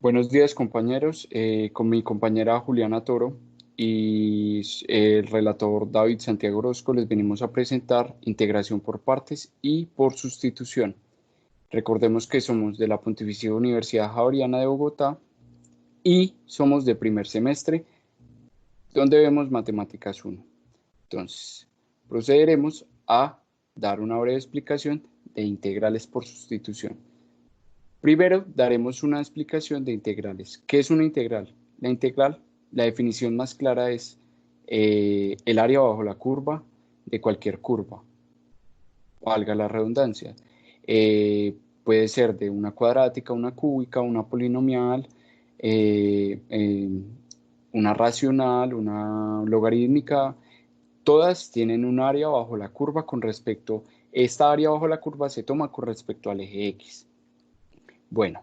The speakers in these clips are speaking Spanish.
Buenos días, compañeros. Con mi compañera Juliana Toro y el relator David Santiago Orozco les venimos a presentar integración por partes y por sustitución. Recordemos que somos de la Pontificia Universidad Javeriana de Bogotá y somos de primer semestre, donde vemos Matemáticas 1. Entonces, procederemos a dar una breve explicación de integrales por sustitución. Primero, daremos una explicación de integrales. ¿Qué es una integral? La integral, la definición más clara es el área bajo la curva de cualquier curva, valga la redundancia. Puede ser de una cuadrática, una cúbica, una polinomial, eh, eh, una racional, una logarítmica. Todas tienen un área bajo la curva con respecto, esta área bajo la curva se toma con respecto al eje X. Bueno.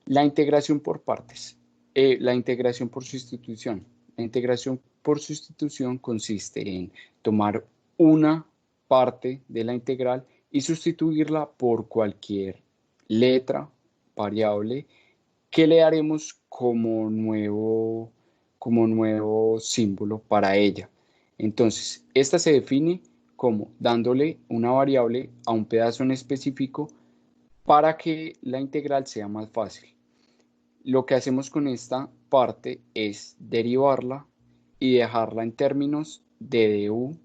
La integración por partes. La integración por sustitución. La integración por sustitución consiste en tomar una parte de la integral y sustituirla por cualquier letra, variable, que le haremos como nuevo símbolo para ella. Entonces, esta se define como dándole una variable a un pedazo en específico para que la integral sea más fácil. Lo que hacemos con esta parte es derivarla y dejarla en términos de du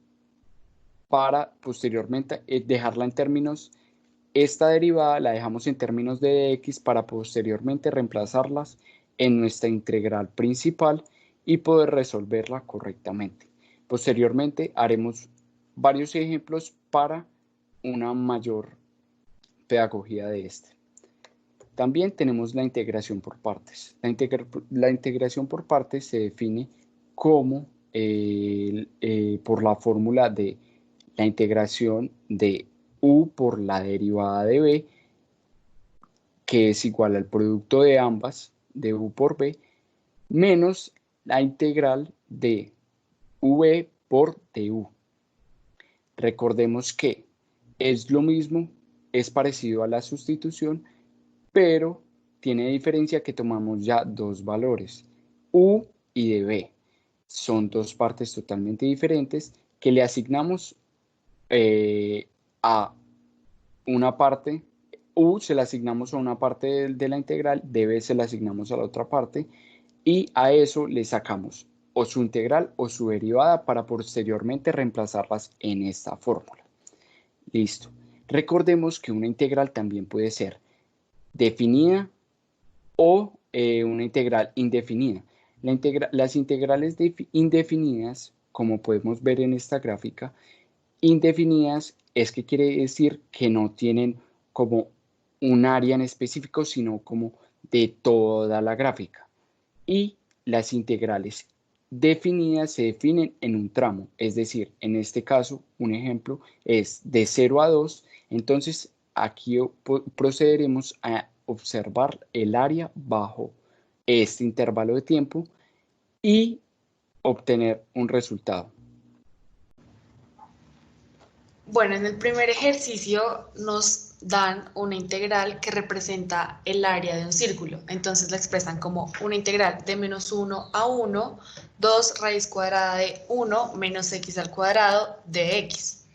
para posteriormente dejarla en términos, esta derivada la dejamos en términos de dx para posteriormente reemplazarlas en nuestra integral principal y poder resolverla correctamente. Posteriormente haremos varios ejemplos para una mayor pedagogía de este. También tenemos la integración por partes. La integración por partes se define como por la fórmula de la integración de u por la derivada de b, que es igual al producto de ambas, de u por b, menos la integral de v por du. Recordemos que es lo mismo, es parecido a la sustitución, pero tiene diferencia que tomamos ya dos valores, u y de b. Son dos partes totalmente diferentes que le asignamos a una parte, u se la asignamos a una parte de la integral, db se la asignamos a la otra parte, y a eso le sacamos o su integral o su derivada para posteriormente reemplazarlas en esta fórmula. Listo. Recordemos que una integral también puede ser definida o una integral indefinida. Las integrales indefinidas, como podemos ver en esta gráfica, indefinidas es que quiere decir que no tienen como un área en específico, sino como de toda la gráfica. Y las integrales definidas se definen en un tramo, es decir, en este caso, un ejemplo es de 0 a 2, entonces aquí procederemos a observar el área bajo este intervalo de tiempo y obtener un resultado. Bueno, en el primer ejercicio nos dan una integral que representa el área de un círculo. Entonces la expresan como una integral de menos 1 a 1, 2 raíz cuadrada de 1 menos x al cuadrado de x.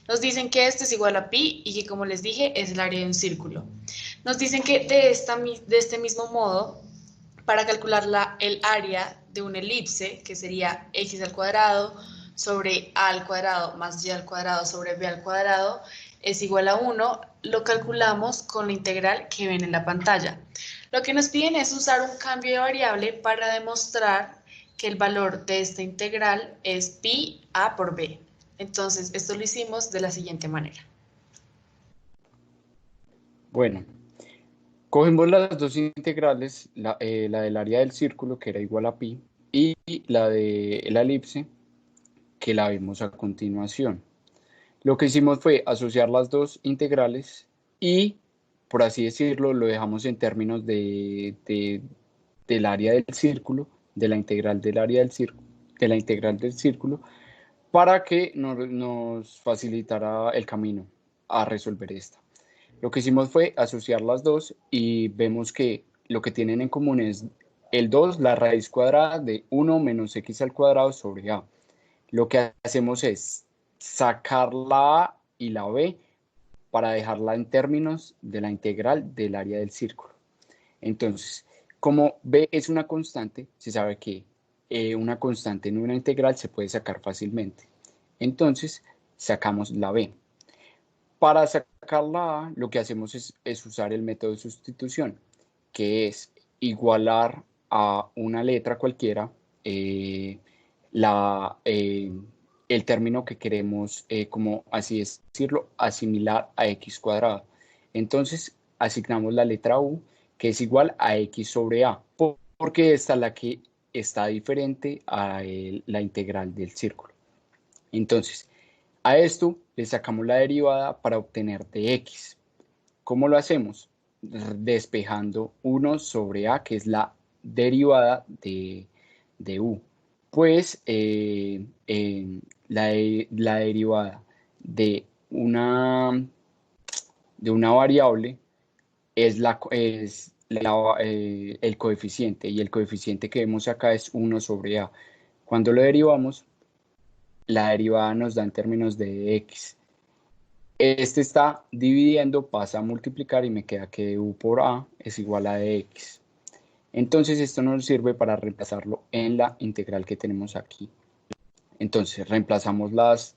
Nos dicen que esto es igual a pi y que, como les dije, es el área de un círculo. Nos dicen que de este mismo modo, para calcular el área de una elipse, que sería x al cuadrado sobre a al cuadrado más y al cuadrado sobre b al cuadrado es igual a 1, lo calculamos con la integral que ven en la pantalla. Lo que nos piden es usar un cambio de variable para demostrar que el valor de esta integral es pi a por b. Entonces, esto lo hicimos de la siguiente manera. Bueno, cogemos las dos integrales, la del área del círculo, que era igual a pi, y la de la elipse, que la vemos a continuación. Lo que hicimos fue asociar las dos integrales y, por así decirlo, lo dejamos en términos del área del círculo, de la integral del área del círculo, de la integral del círculo, para que nos facilitara el camino a resolver esta. Lo que hicimos fue asociar las dos y vemos que lo que tienen en común es el 2, la raíz cuadrada de 1 menos x al cuadrado sobre a. Lo que hacemos es sacar la a y la b para dejarla en términos de la integral del área del círculo. Entonces, como b es una constante, se sabe que una constante en una integral se puede sacar fácilmente. Entonces, sacamos la b. Para sacar la a, lo que hacemos es usar el método de sustitución, que es igualar a una letra cualquiera el término que queremos, como así decirlo, asimilar a x cuadrado. Entonces, asignamos la letra u, que es igual a x sobre a, porque esta es la que está diferente a la integral del círculo. Entonces, a esto le sacamos la derivada para obtener de x. ¿Cómo lo hacemos? Despejando 1 sobre a, que es la derivada de u. Pues la derivada de una variable es el coeficiente, y el coeficiente que vemos acá es 1 sobre a. Cuando lo derivamos, la derivada nos da en términos de x. Este está dividiendo, pasa a multiplicar y me queda que u por a es igual a dx. Entonces esto nos sirve para reemplazarlo en la integral que tenemos aquí. Entonces reemplazamos las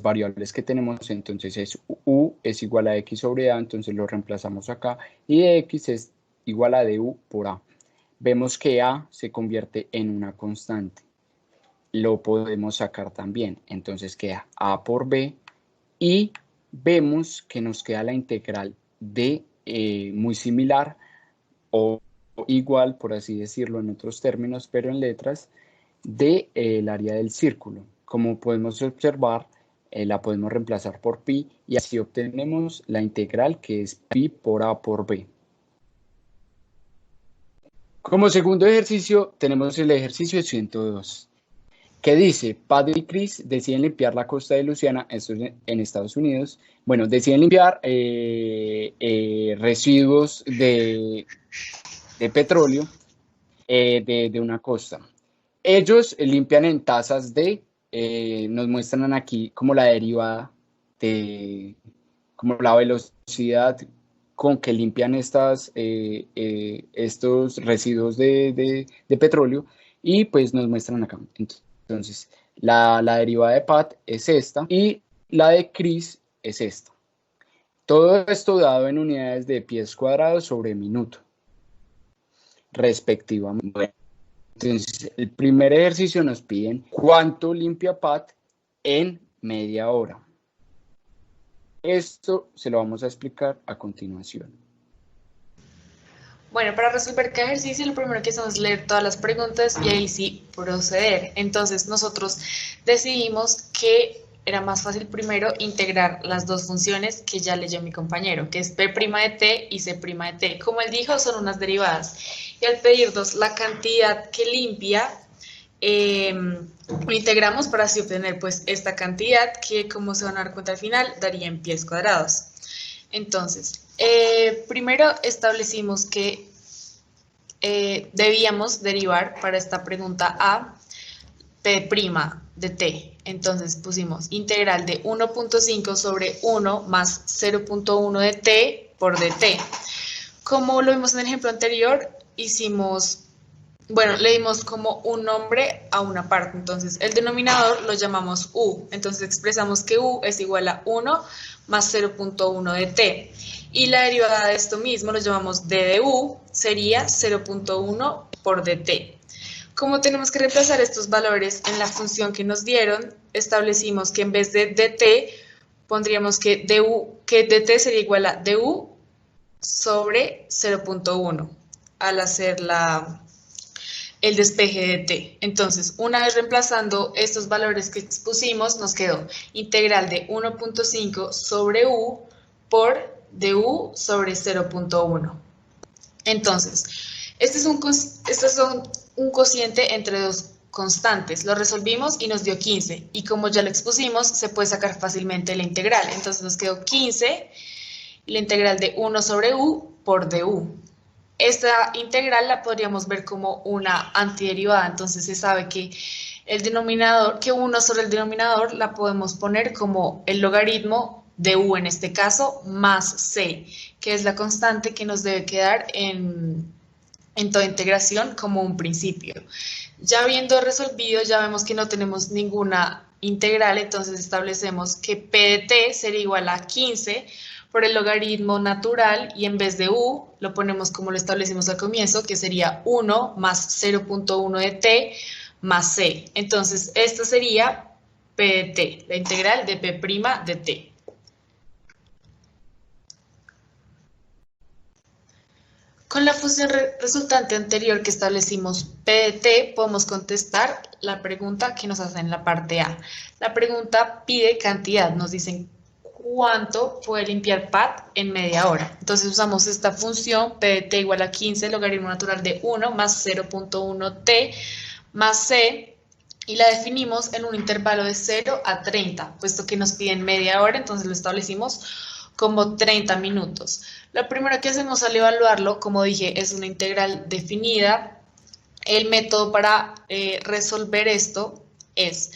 variables que tenemos. Entonces u es igual a x sobre a, entonces lo reemplazamos acá, y dx es igual a du por a. Vemos que a se convierte en una constante. Lo podemos sacar también, entonces queda a por b, y vemos que nos queda la integral de muy similar o igual, por así decirlo en otros términos, pero en letras, del área del círculo. Como podemos observar, la podemos reemplazar por pi, y así obtenemos la integral, que es pi por a por b. Como segundo ejercicio tenemos el ejercicio de 102. ¿Qué dice? Paddy y Chris deciden limpiar la costa de Luisiana, esto es en Estados Unidos. Bueno, deciden limpiar residuos de petróleo de una costa. Ellos limpian en tazas nos muestran aquí como la derivada como la velocidad con que limpian estos residuos de petróleo, y pues nos muestran acá. Entonces, la derivada de Pat es esta, y la de Chris es esta. Todo esto dado en unidades de pies cuadrados sobre minuto, respectivamente. Bueno, entonces, el primer ejercicio nos piden cuánto limpia Pat en media hora. Esto se lo vamos a explicar a continuación. Bueno, para resolver cada ejercicio, lo primero que hacemos es leer todas las preguntas y ahí sí proceder. Entonces, nosotros decidimos que era más fácil primero integrar las dos funciones que ya leyó mi compañero, que es p' de t y c' de t. Como él dijo, son unas derivadas. Y al pedirnos la cantidad que limpia, lo integramos para así obtener pues esta cantidad que, como se van a dar cuenta al final, daría en pies cuadrados. Entonces, primero establecimos que debíamos derivar para esta pregunta a p' de t. Entonces pusimos integral de 1.5 sobre 1 más 0.1 de t por dt. Como lo vimos en el ejemplo anterior, le dimos como un nombre a una parte. Entonces el denominador lo llamamos u. Entonces expresamos que u es igual a 1 más 0.1 de t. Y la derivada de esto mismo lo llamamos d de u, sería 0.1 por dt. Como tenemos que reemplazar estos valores en la función que nos dieron, establecimos que en vez de dt, pondríamos que dt sería igual a du sobre 0.1 al hacer el despeje de t. Entonces, una vez reemplazando estos valores que expusimos, nos quedó integral de 1.5 sobre u por du sobre 0.1. Entonces, este es un cociente entre dos constantes. Lo resolvimos y nos dio 15. Y como ya lo expusimos, se puede sacar fácilmente la integral. Entonces nos quedó 15, la integral de 1 sobre u por du. Esta integral la podríamos ver como una antiderivada, entonces se sabe que el denominador, que 1 sobre el denominador la podemos poner como el logaritmo de u en este caso, más c, que es la constante que nos debe quedar en toda integración como un principio. Ya habiendo resolvido, ya vemos que no tenemos ninguna integral, entonces establecemos que p de t sería igual a 15 por el logaritmo natural y en vez de u lo ponemos como lo establecimos al comienzo, que sería 1 más 0.1 de t más c. Entonces, esto sería p de t, la integral de p' de t. Con la función resultante anterior que establecimos p de t, podemos contestar la pregunta que nos hacen en la parte A. La pregunta pide cantidad, nos dicen cuánto puede limpiar Pat en media hora. Entonces usamos esta función p de t igual a 15, logaritmo natural de 1 más 0.1 t más c, y la definimos en un intervalo de 0 a 30, puesto que nos piden media hora, entonces lo establecimos como 30 minutos. Lo primero que hacemos al evaluarlo, como dije, es una integral definida. El método para resolver esto es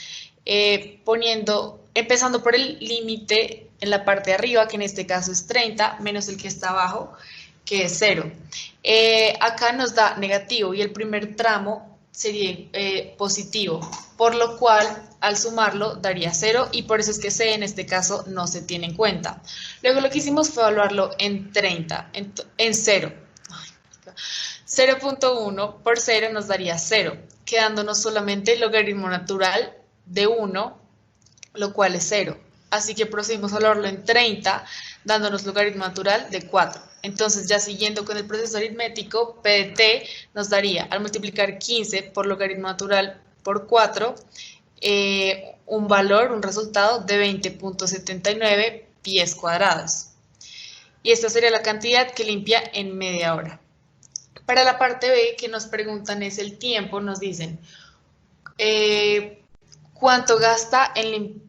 empezando por el límite en la parte de arriba, que en este caso es 30, menos el que está abajo, que es 0. Acá nos da negativo y el primer tramo sería positivo, por lo cual al sumarlo daría 0 y por eso es que C en este caso no se tiene en cuenta. Luego lo que hicimos fue evaluarlo en 30, en 0. 0.1 por 0 nos daría 0, quedándonos solamente el logaritmo natural de 1, lo cual es 0. Así que procedimos a evaluarlo en 30, dándonos logaritmo natural de 4. Entonces, ya siguiendo con el proceso aritmético, p de t nos daría, al multiplicar 15 por logaritmo natural por 4, un resultado de 20.79 pies cuadrados. Y esta sería la cantidad que limpia en media hora. Para la parte B, que nos preguntan es el tiempo, nos dicen cuánto gasta en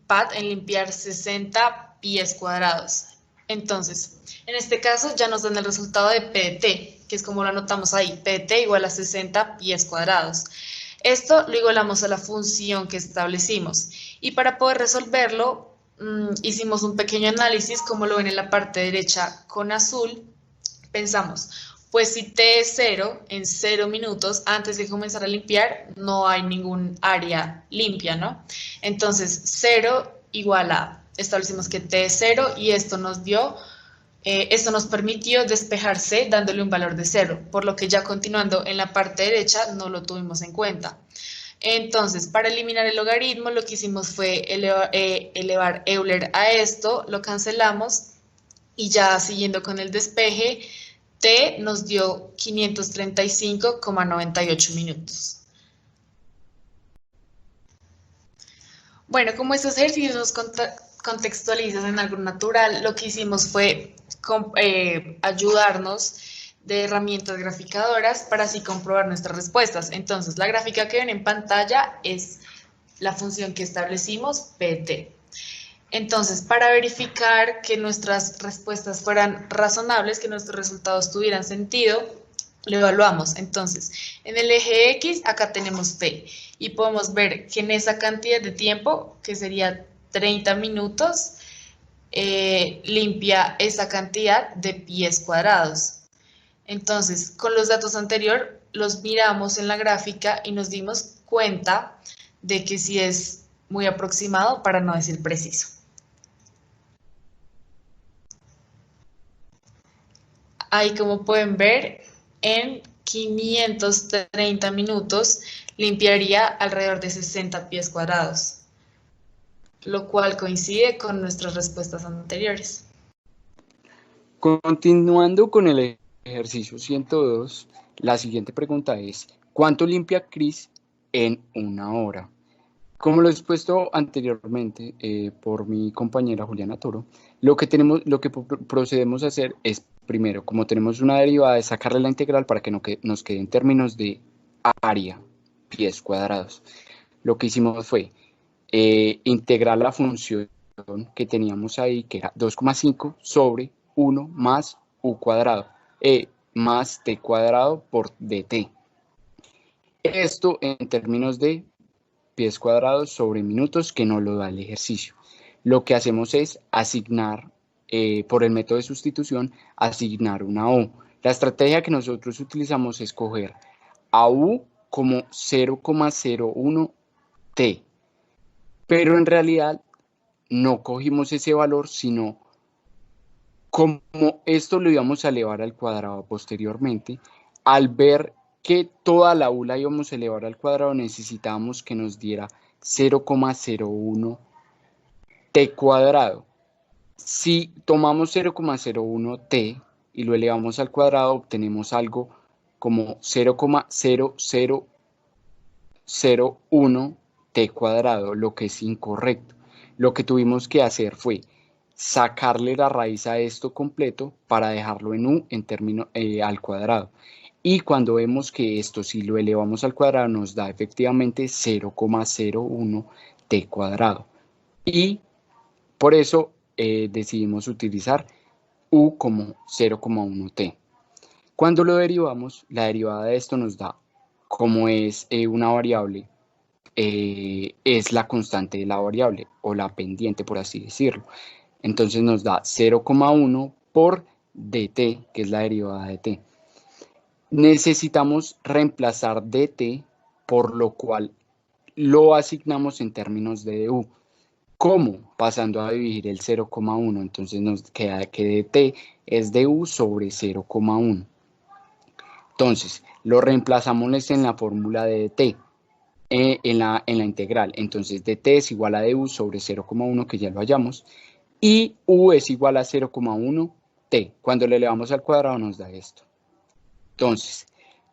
limpiar 60 pies cuadrados. Entonces, en este caso ya nos dan el resultado de p de t, que es como lo anotamos ahí, p de t igual a 60 pies cuadrados. Esto lo igualamos a la función que establecimos. Y para poder resolverlo, hicimos un pequeño análisis, como lo ven en la parte derecha con azul. Pensamos, pues si t es 0, en 0 minutos, antes de comenzar a limpiar, no hay ningún área limpia, ¿no? Entonces, 0 igual a, establecimos que t es 0 y esto nos permitió despejarse dándole un valor de 0, por lo que ya continuando en la parte derecha no lo tuvimos en cuenta. Entonces, para eliminar el logaritmo, lo que hicimos fue elevar Euler a esto, lo cancelamos y ya siguiendo con el despeje, t nos dio 535,98 minutos. Bueno, como estos ejercicios nos contextualizan en algo natural, lo que hicimos fue ayudarnos de herramientas graficadoras para así comprobar nuestras respuestas. Entonces, la gráfica que ven en pantalla es la función que establecimos, pt. Entonces, para verificar que nuestras respuestas fueran razonables, que nuestros resultados tuvieran sentido, lo evaluamos. Entonces, en el eje X, acá tenemos t, y podemos ver que en esa cantidad de tiempo, que sería 30 minutos, limpia esa cantidad de pies cuadrados. Entonces, con los datos anteriores, los miramos en la gráfica y nos dimos cuenta de que sí es muy aproximado, para no decir preciso. Ahí, como pueden ver, en 530 minutos limpiaría alrededor de 60 pies cuadrados, lo cual coincide con nuestras respuestas anteriores. Continuando con el ejercicio 102, la siguiente pregunta es, ¿cuánto limpia Chris en una hora? Como lo he expuesto anteriormente por mi compañera Juliana Toro, lo que procedemos a hacer es, primero, como tenemos una derivada, es sacarle la integral para que nos quede en términos de área, pies cuadrados. Lo que hicimos fue integrar la función que teníamos ahí, que era 2,5 sobre 1 más u cuadrado. E más t cuadrado por dt. Esto en términos de pies cuadrados sobre minutos, que no lo da el ejercicio. Lo que hacemos es asignar, por el método de sustitución, asignar una U. La estrategia que nosotros utilizamos es coger a U como 0,01 t, pero en realidad no cogimos ese valor, sino como esto lo íbamos a elevar al cuadrado posteriormente, al ver que toda la U la íbamos a elevar al cuadrado, necesitábamos que nos diera 0,01 t cuadrado. Si tomamos 0,01 t y lo elevamos al cuadrado, obtenemos algo como 0,0001 t cuadrado, lo que es incorrecto. Lo que tuvimos que hacer fue sacarle la raíz a esto completo para dejarlo en u en término, al cuadrado. Y cuando vemos que esto, si lo elevamos al cuadrado, nos da efectivamente 0,01 t cuadrado. Y por eso decidimos utilizar u como 0,1 t. Cuando lo derivamos, la derivada de esto nos da, como es una variable, es la constante de la variable, o la pendiente, por así decirlo. Entonces nos da 0,1 por dt, que es la derivada de t. Necesitamos reemplazar dt, por lo cual lo asignamos en términos de du. ¿Cómo? Pasando a dividir el 0,1. Entonces nos queda que dt es du sobre 0,1. Entonces, lo reemplazamos en la fórmula de dt, en la integral. Entonces, dt es igual a du sobre 0,1, que ya lo hallamos, y u es igual a 0,1 t. Cuando le elevamos al cuadrado nos da esto. Entonces,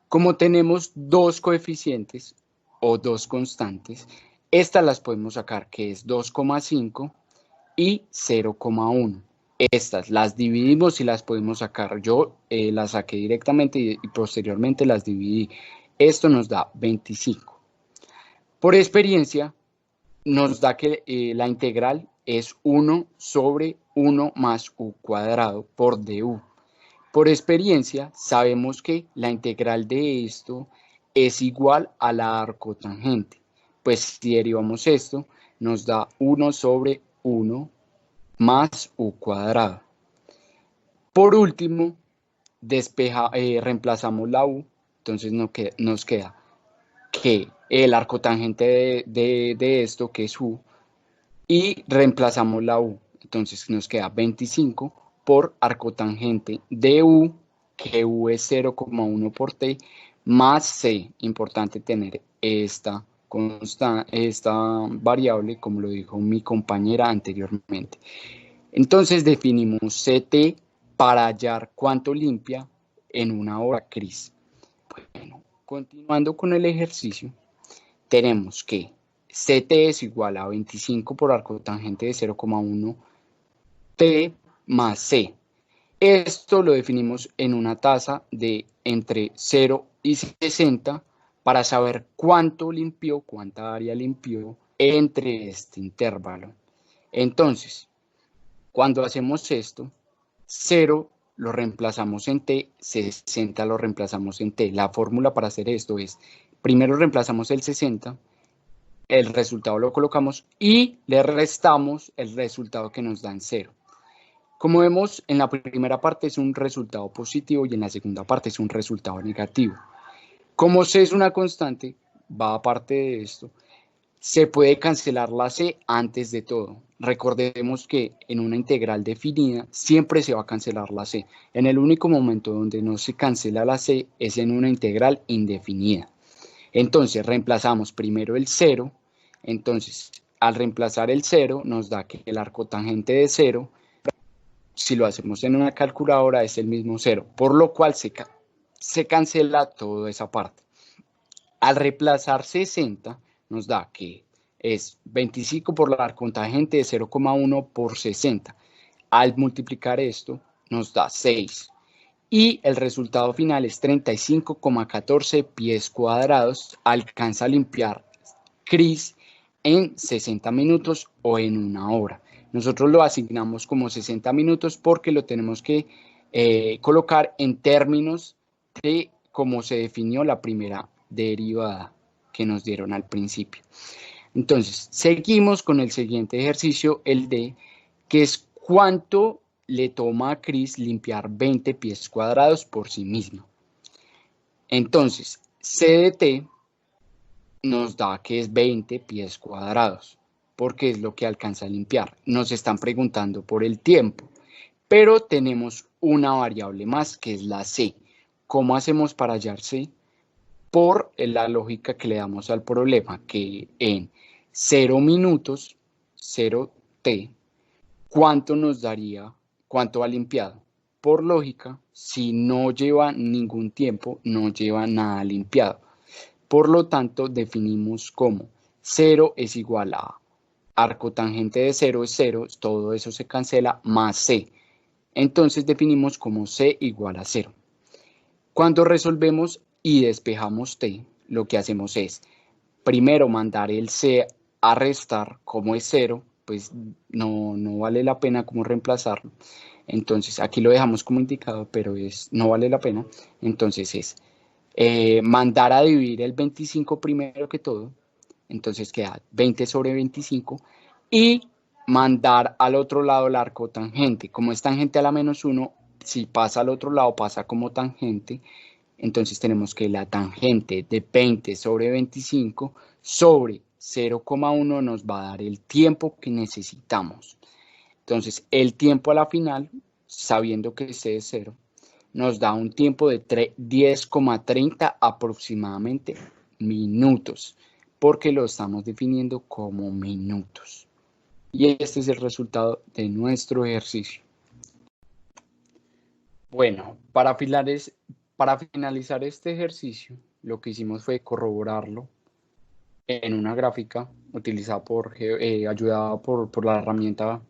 como tenemos dos coeficientes o dos constantes, estas las podemos sacar, que es 2,5 y 0,1. Estas las dividimos y las podemos sacar. Yo las saqué directamente y posteriormente las dividí. Esto nos da 25. Por experiencia, nos da que la integral es 1 sobre 1 más u cuadrado por du. Por experiencia, sabemos que la integral de esto es igual a la arcotangente. Pues si derivamos esto, nos da 1 sobre 1 más u cuadrado. Por último, reemplazamos la u, entonces nos queda que el arcotangente de esto, que es u, y reemplazamos la u, entonces nos queda 25 por arcotangente de u, que u es 0,1 por t, más c. Importante tener esta variable, como lo dijo mi compañera anteriormente. Entonces definimos ct para hallar cuánto limpia en una hora gris. Bueno, continuando con el ejercicio, tenemos que ct es igual a 25 por arcotangente de 0,1 t más c. Esto lo definimos en una tasa de entre 0 y 60 para saber cuánto limpió, cuánta área limpió entre este intervalo. Entonces, cuando hacemos esto, 0 lo reemplazamos en t, 60 lo reemplazamos en t. La fórmula para hacer esto es, primero reemplazamos el 60, el resultado lo colocamos y le restamos el resultado que nos dan 0. Como vemos, en la primera parte es un resultado positivo y en la segunda parte es un resultado negativo. Como c es una constante, va aparte de esto, se puede cancelar la c antes de todo. Recordemos que en una integral definida siempre se va a cancelar la c. En el único momento donde no se cancela la c es en una integral indefinida. Entonces reemplazamos primero el 0. Entonces, al reemplazar el 0 nos da que el arcotangente de 0, si lo hacemos en una calculadora, es el mismo 0, por lo cual se cancela toda esa parte. Al reemplazar 60 nos da que es 25 por la arcotangente de 0,1 por 60. Al multiplicar esto nos da 6. Y el resultado final es 35,14 pies cuadrados. Alcanza a limpiar gris en 60 minutos o en una hora. Nosotros lo asignamos como 60 minutos porque lo tenemos que colocar en términos de cómo se definió la primera derivada que nos dieron al principio. Entonces, seguimos con el siguiente ejercicio, el D, que es cuánto le toma a Cris limpiar 20 pies cuadrados por sí mismo. Entonces, C de T nos da que es 20 pies cuadrados, porque es lo que alcanza a limpiar. Nos están preguntando por el tiempo, pero tenemos una variable más, que es la C. ¿Cómo hacemos para hallar C? Por la lógica que le damos al problema, que en 0 minutos, 0t, ¿cuánto nos daría, cuánto ha limpiado? Por lógica, si no lleva ningún tiempo, no lleva nada limpiado. Por lo tanto, definimos como 0 es igual a arco tangente de 0 es 0, todo eso se cancela, más c. Entonces definimos como c igual a 0. Cuando resolvemos y despejamos t, lo que hacemos es primero mandar el c a restar, como es 0, pues no vale la pena como reemplazarlo. Entonces aquí lo dejamos como indicado, pero no vale la pena. Entonces es mandar a dividir el 25 primero que todo. Entonces queda 20 sobre 25 y mandar al otro lado el arco tangente. Como es tangente a la menos 1, si pasa al otro lado pasa como tangente. Entonces tenemos que la tangente de 20 sobre 25 sobre 0,1 nos va a dar el tiempo que necesitamos. Entonces el tiempo a la final, sabiendo que C es 0, nos da un tiempo de 10,30 aproximadamente minutos, porque lo estamos definiendo como minutos. Y este es el resultado de nuestro ejercicio. Bueno, para finalizar este ejercicio, lo que hicimos fue corroborarlo en una gráfica utilizada ayudada por la herramienta,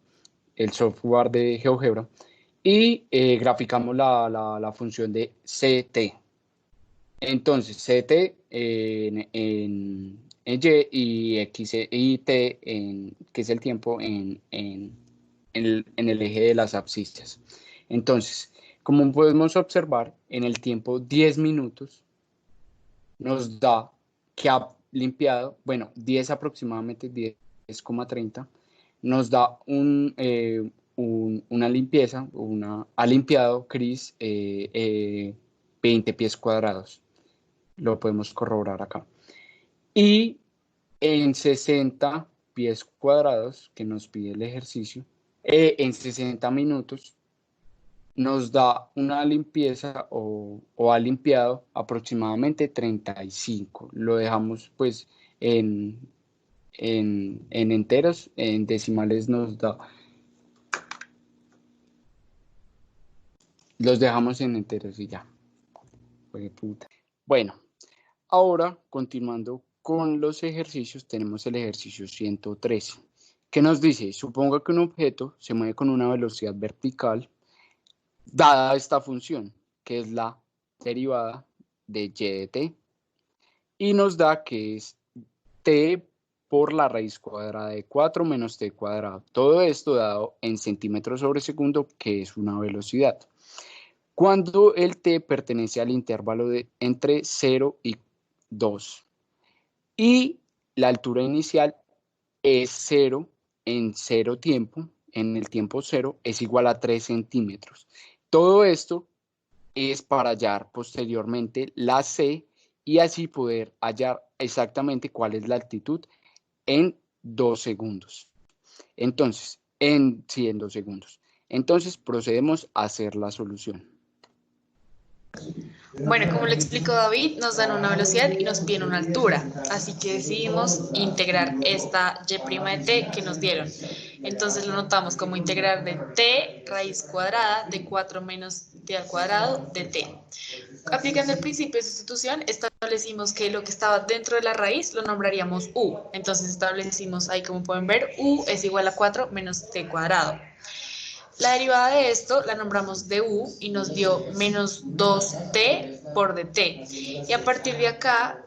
el software de GeoGebra, y graficamos la función de CT. Entonces, CT en Y y X y T, que es el tiempo en el eje de las abscisias. Entonces, como podemos observar, en el tiempo 10 minutos nos da que ha limpiado, bueno, 10 aproximadamente, 10,30, nos da una limpieza, ha limpiado Cris 20 pies cuadrados. Lo podemos corroborar acá. Y en 60 pies cuadrados, que nos pide el ejercicio, en 60 minutos, nos da una limpieza o ha limpiado aproximadamente 35. Lo dejamos pues en enteros, en decimales nos da. Los dejamos en enteros y ya. Bueno, ahora continuando con los ejercicios, tenemos el ejercicio 113, que nos dice, suponga que un objeto se mueve con una velocidad vertical dada esta función, que es la derivada de y de t, y nos da que es t por la raíz cuadrada de 4 menos t cuadrado. Todo esto dado en centímetros sobre segundo, que es una velocidad. Cuando el t pertenece al intervalo de entre 0 y 2 y la altura inicial es 0 en 0 tiempo, en el tiempo 0 es igual a 3 centímetros. Todo esto es para hallar posteriormente la C y así poder hallar exactamente cuál es la altitud en 2 segundos. Entonces, en 2 segundos. Entonces procedemos a hacer la solución. Bueno, como le explicó David, nos dan una velocidad y nos piden una altura, así que decidimos integrar esta y' de t que nos dieron. Entonces lo notamos como integrar de t raíz cuadrada de 4 menos t al cuadrado de t. Aplicando el principio de sustitución, establecimos que lo que estaba dentro de la raíz lo nombraríamos u. Entonces establecimos ahí, como pueden ver, u es igual a 4 menos t cuadrado. La derivada de esto la nombramos du y nos dio menos 2t por dt. Y a partir de acá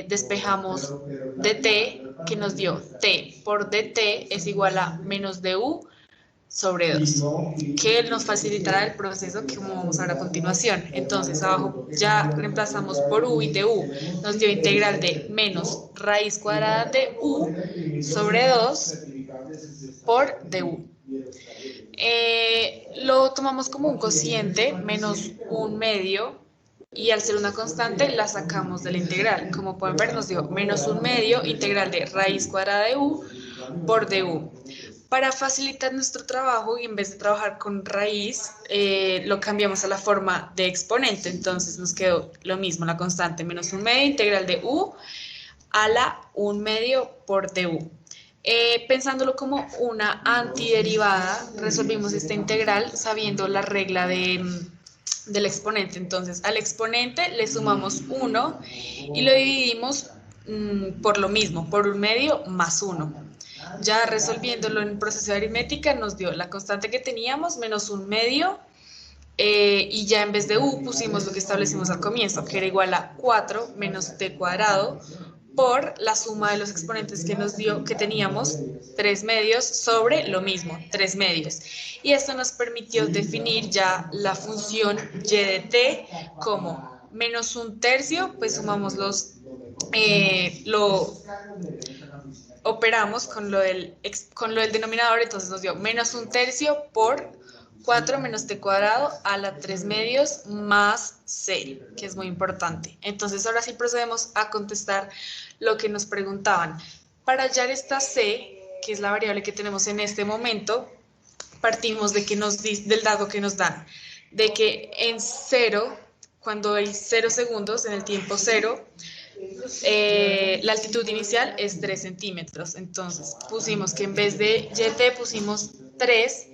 despejamos dt, que nos dio t por dt es igual a menos du sobre 2, que nos facilitará el proceso que vamos a ver a continuación. Entonces, abajo ya reemplazamos por u y de u nos dio integral de menos raíz cuadrada de u sobre 2 por du. Lo tomamos como un cociente, menos un medio, y al ser una constante la sacamos de la integral. Como pueden ver, nos dio menos un medio integral de raíz cuadrada de u por du. Para facilitar nuestro trabajo y en vez de trabajar con raíz, lo cambiamos a la forma de exponente. Entonces nos quedó lo mismo, la constante menos un medio integral de u a la un medio por du. Pensándolo como una antiderivada, resolvimos esta integral sabiendo la regla del exponente. Entonces, al exponente le sumamos 1 y lo dividimos por lo mismo, por un medio más 1. Ya resolviéndolo en proceso de aritmética nos dio la constante que teníamos menos un medio y ya en vez de u pusimos lo que establecimos al comienzo, que era igual a 4 menos t cuadrado por la suma de los exponentes que nos dio, que teníamos 3 medios sobre lo mismo, 3 medios. Y esto nos permitió definir ya la función y de t como menos un tercio, pues sumamos lo operamos con lo del denominador, entonces nos dio menos un tercio por 4 menos t cuadrado a la 3 medios más c, que es muy importante. Entonces ahora sí procedemos a contestar lo que nos preguntaban. Para hallar esta c, que es la variable que tenemos en este momento, partimos de del dato que nos dan, de que en 0, cuando hay 0 segundos, en el tiempo 0, la altitud inicial es 3 centímetros. Entonces pusimos que en vez de yt pusimos 3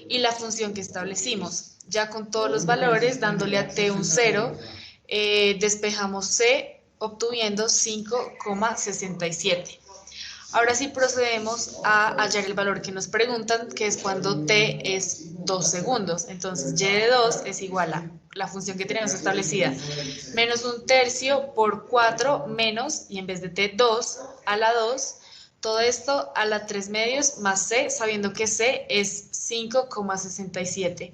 y la función que establecimos. Ya con todos los valores, dándole a t un 0, despejamos c obtuviendo 5,67. Ahora sí procedemos a hallar el valor que nos preguntan, que es cuando t es 2 segundos. Entonces, y de 2 es igual a la función que tenemos establecida, menos un tercio por 4 menos, y en vez de t, 2 a la 2, todo esto a la 3 medios más c, sabiendo que c es 5,67.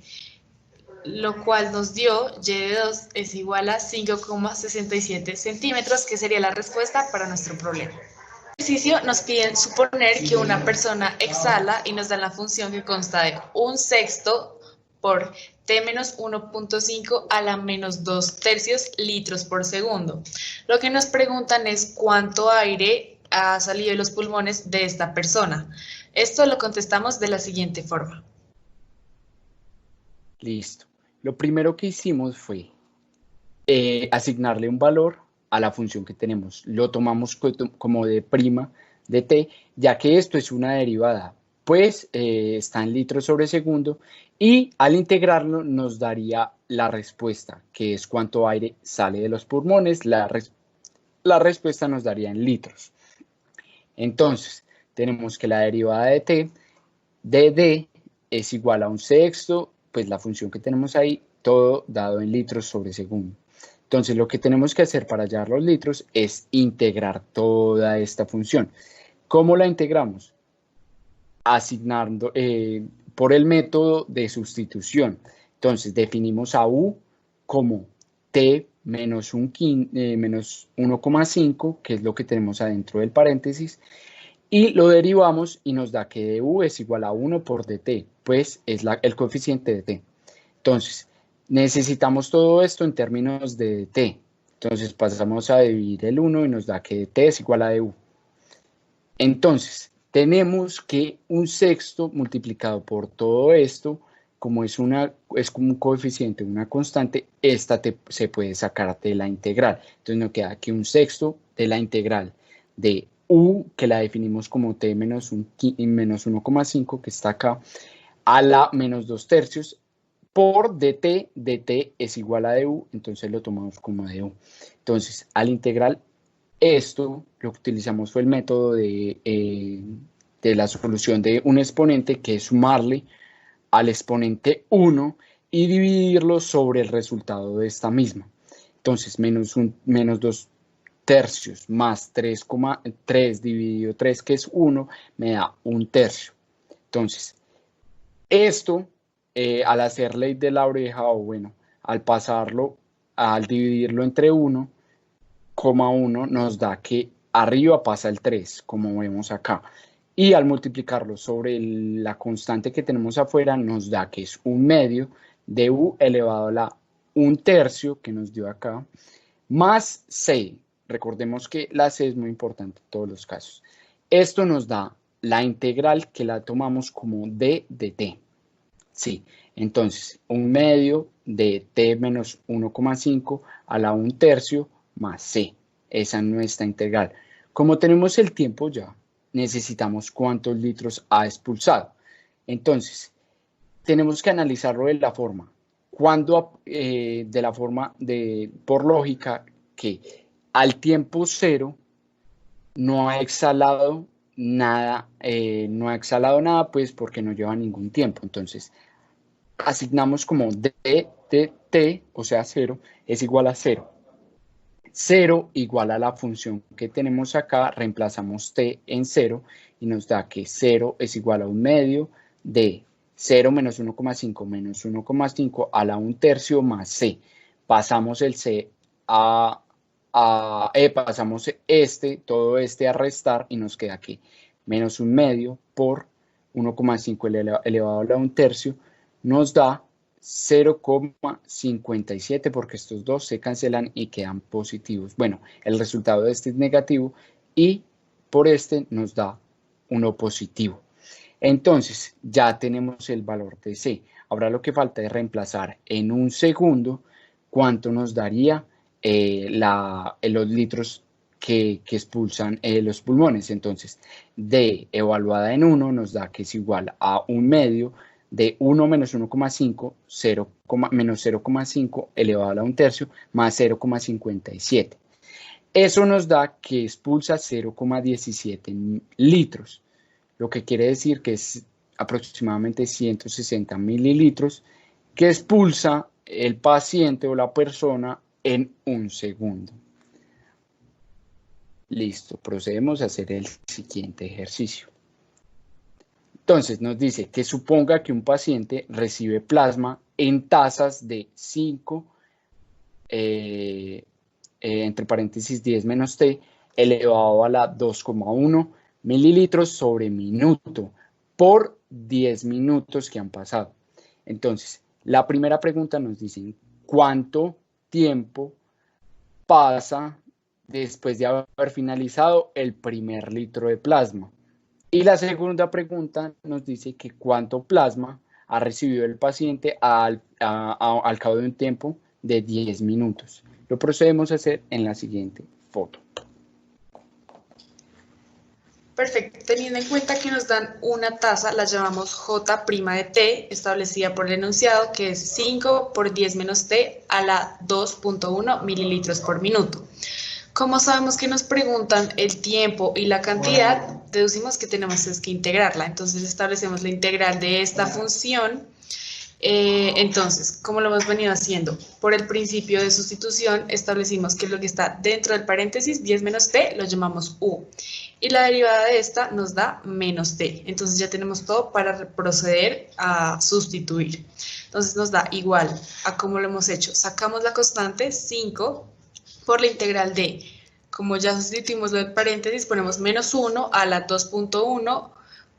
Lo cual nos dio y de 2 es igual a 5,67 centímetros, que sería la respuesta para nuestro problema. Ejercicio nos piden suponer que una persona exhala y nos dan la función que consta de un sexto por t menos 1.5 a la menos 2 tercios litros por segundo. Lo que nos preguntan es cuánto aire ha salido de los pulmones de esta persona. Esto lo contestamos de la siguiente forma. Listo. Lo primero que hicimos fue asignarle un valor a la función que tenemos. Lo tomamos como de prima de t, ya que esto es una derivada, pues está en litros sobre segundo, y al integrarlo nos daría la respuesta, que es cuánto aire sale de los pulmones. La respuesta nos daría en litros. Entonces, tenemos que la derivada de t de d es igual a un sexto, pues la función que tenemos ahí, todo dado en litros sobre segundo. Entonces, lo que tenemos que hacer para hallar los litros es integrar toda esta función. ¿Cómo la integramos? Asignando por el método de sustitución. Entonces, definimos a u como t menos 1,5, que es lo que tenemos adentro del paréntesis, y lo derivamos y nos da que du es igual a 1 por dt, pues es el coeficiente de t. Entonces, necesitamos todo esto en términos de dt. Entonces, pasamos a dividir el 1 y nos da que dt es igual a du. Entonces, tenemos que un sexto multiplicado por todo esto, como es como un coeficiente, una constante, esta se puede sacar de la integral. Entonces, nos queda que un sexto de la integral de u, que la definimos como t menos 1,5, que está acá, a la menos 2 tercios, por dt es igual a du, entonces lo tomamos como du. Entonces, al integrar esto, lo que utilizamos fue el método de la solución de un exponente, que es sumarle al exponente 1 y dividirlo sobre el resultado de esta misma. Entonces, menos 2 tercios más 3 dividido 3, que es 1, me da 1 tercio. Entonces, Esto, al hacer ley de la oreja, o bueno, al pasarlo, al dividirlo entre 1,1, nos da que arriba pasa el 3, como vemos acá. Y al multiplicarlo sobre la constante que tenemos afuera, nos da que es 1/2 de u elevado a la 1/3, que nos dio acá, más c. Recordemos que la c es muy importante en todos los casos. Esto nos da la integral, que la tomamos como d de t. Sí, entonces 1/2 de t menos 1,5 a la 1/3 más c. Esa es nuestra integral. Como tenemos el tiempo ya, necesitamos cuántos litros ha expulsado. Entonces, tenemos que analizarlo de la forma. Por lógica, que al tiempo 0 no ha exhalado nada, pues porque no lleva ningún tiempo. Entonces, asignamos como d de t, o sea 0, es igual a 0. 0 igual a la función que tenemos acá, reemplazamos t en 0 y nos da que 0 es igual a 1/2 de 0 menos 1,5 menos 1,5 a la 1/3 más c. Pasamos el c pasamos todo este a restar y nos queda que menos 1/2 por 1,5 elevado a la 1/3 nos da 0,57, porque estos dos se cancelan y quedan positivos. Bueno, el resultado de este es negativo y por este nos da uno positivo. Entonces, ya tenemos el valor de C. Ahora lo que falta es reemplazar en un segundo cuánto nos daría los litros que expulsan los pulmones. Entonces, D evaluada en 1 nos da que es igual a 1/2 de 1 menos 1,5, menos 0,5 elevado a la 1/3 más 0,57. Eso nos da que expulsa 0,17 litros, lo que quiere decir que es aproximadamente 160 mililitros que expulsa el paciente o la persona en un segundo. Listo, procedemos a hacer el siguiente ejercicio. Entonces nos dice que suponga que un paciente recibe plasma en tazas de 5, entre paréntesis 10 menos t, elevado a la 2,1 mililitros sobre minuto por 10 minutos que han pasado. Entonces, la primera pregunta nos dice cuánto tiempo pasa después de haber finalizado el primer litro de plasma. Y la segunda pregunta nos dice que cuánto plasma ha recibido el paciente al cabo de un tiempo de 10 minutos. Lo procedemos a hacer en la siguiente foto. Perfecto, teniendo en cuenta que nos dan una tasa, la llamamos J' de T, establecida por el enunciado, que es 5 por 10 menos T a la 2,1 mililitros por minuto. Como sabemos que nos preguntan el tiempo y la cantidad, deducimos que tenemos que integrarla. Entonces establecemos la integral de esta función. Entonces, ¿cómo lo hemos venido haciendo? Por el principio de sustitución establecimos que lo que está dentro del paréntesis, 10 menos t, lo llamamos u. Y la derivada de esta nos da menos t. Entonces ya tenemos todo para proceder a sustituir. Entonces nos da igual a cómo lo hemos hecho. Sacamos la constante 5 por la integral de, como ya sustituimos lo del paréntesis, ponemos menos 1 a la 2,1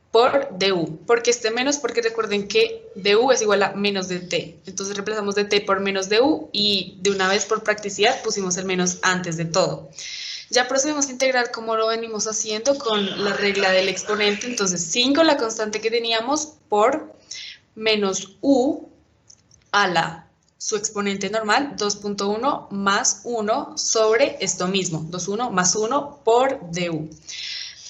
por du. ¿Por qué este menos? Porque recuerden que du es igual a menos de t. Entonces reemplazamos de t por menos du y de una vez por practicidad pusimos el menos antes de todo. Ya procedemos a integrar como lo venimos haciendo con la regla del exponente. Entonces 5, la constante que teníamos, por menos u a la su exponente normal, 2,1 más 1 sobre esto mismo, 2,1 más 1 por du.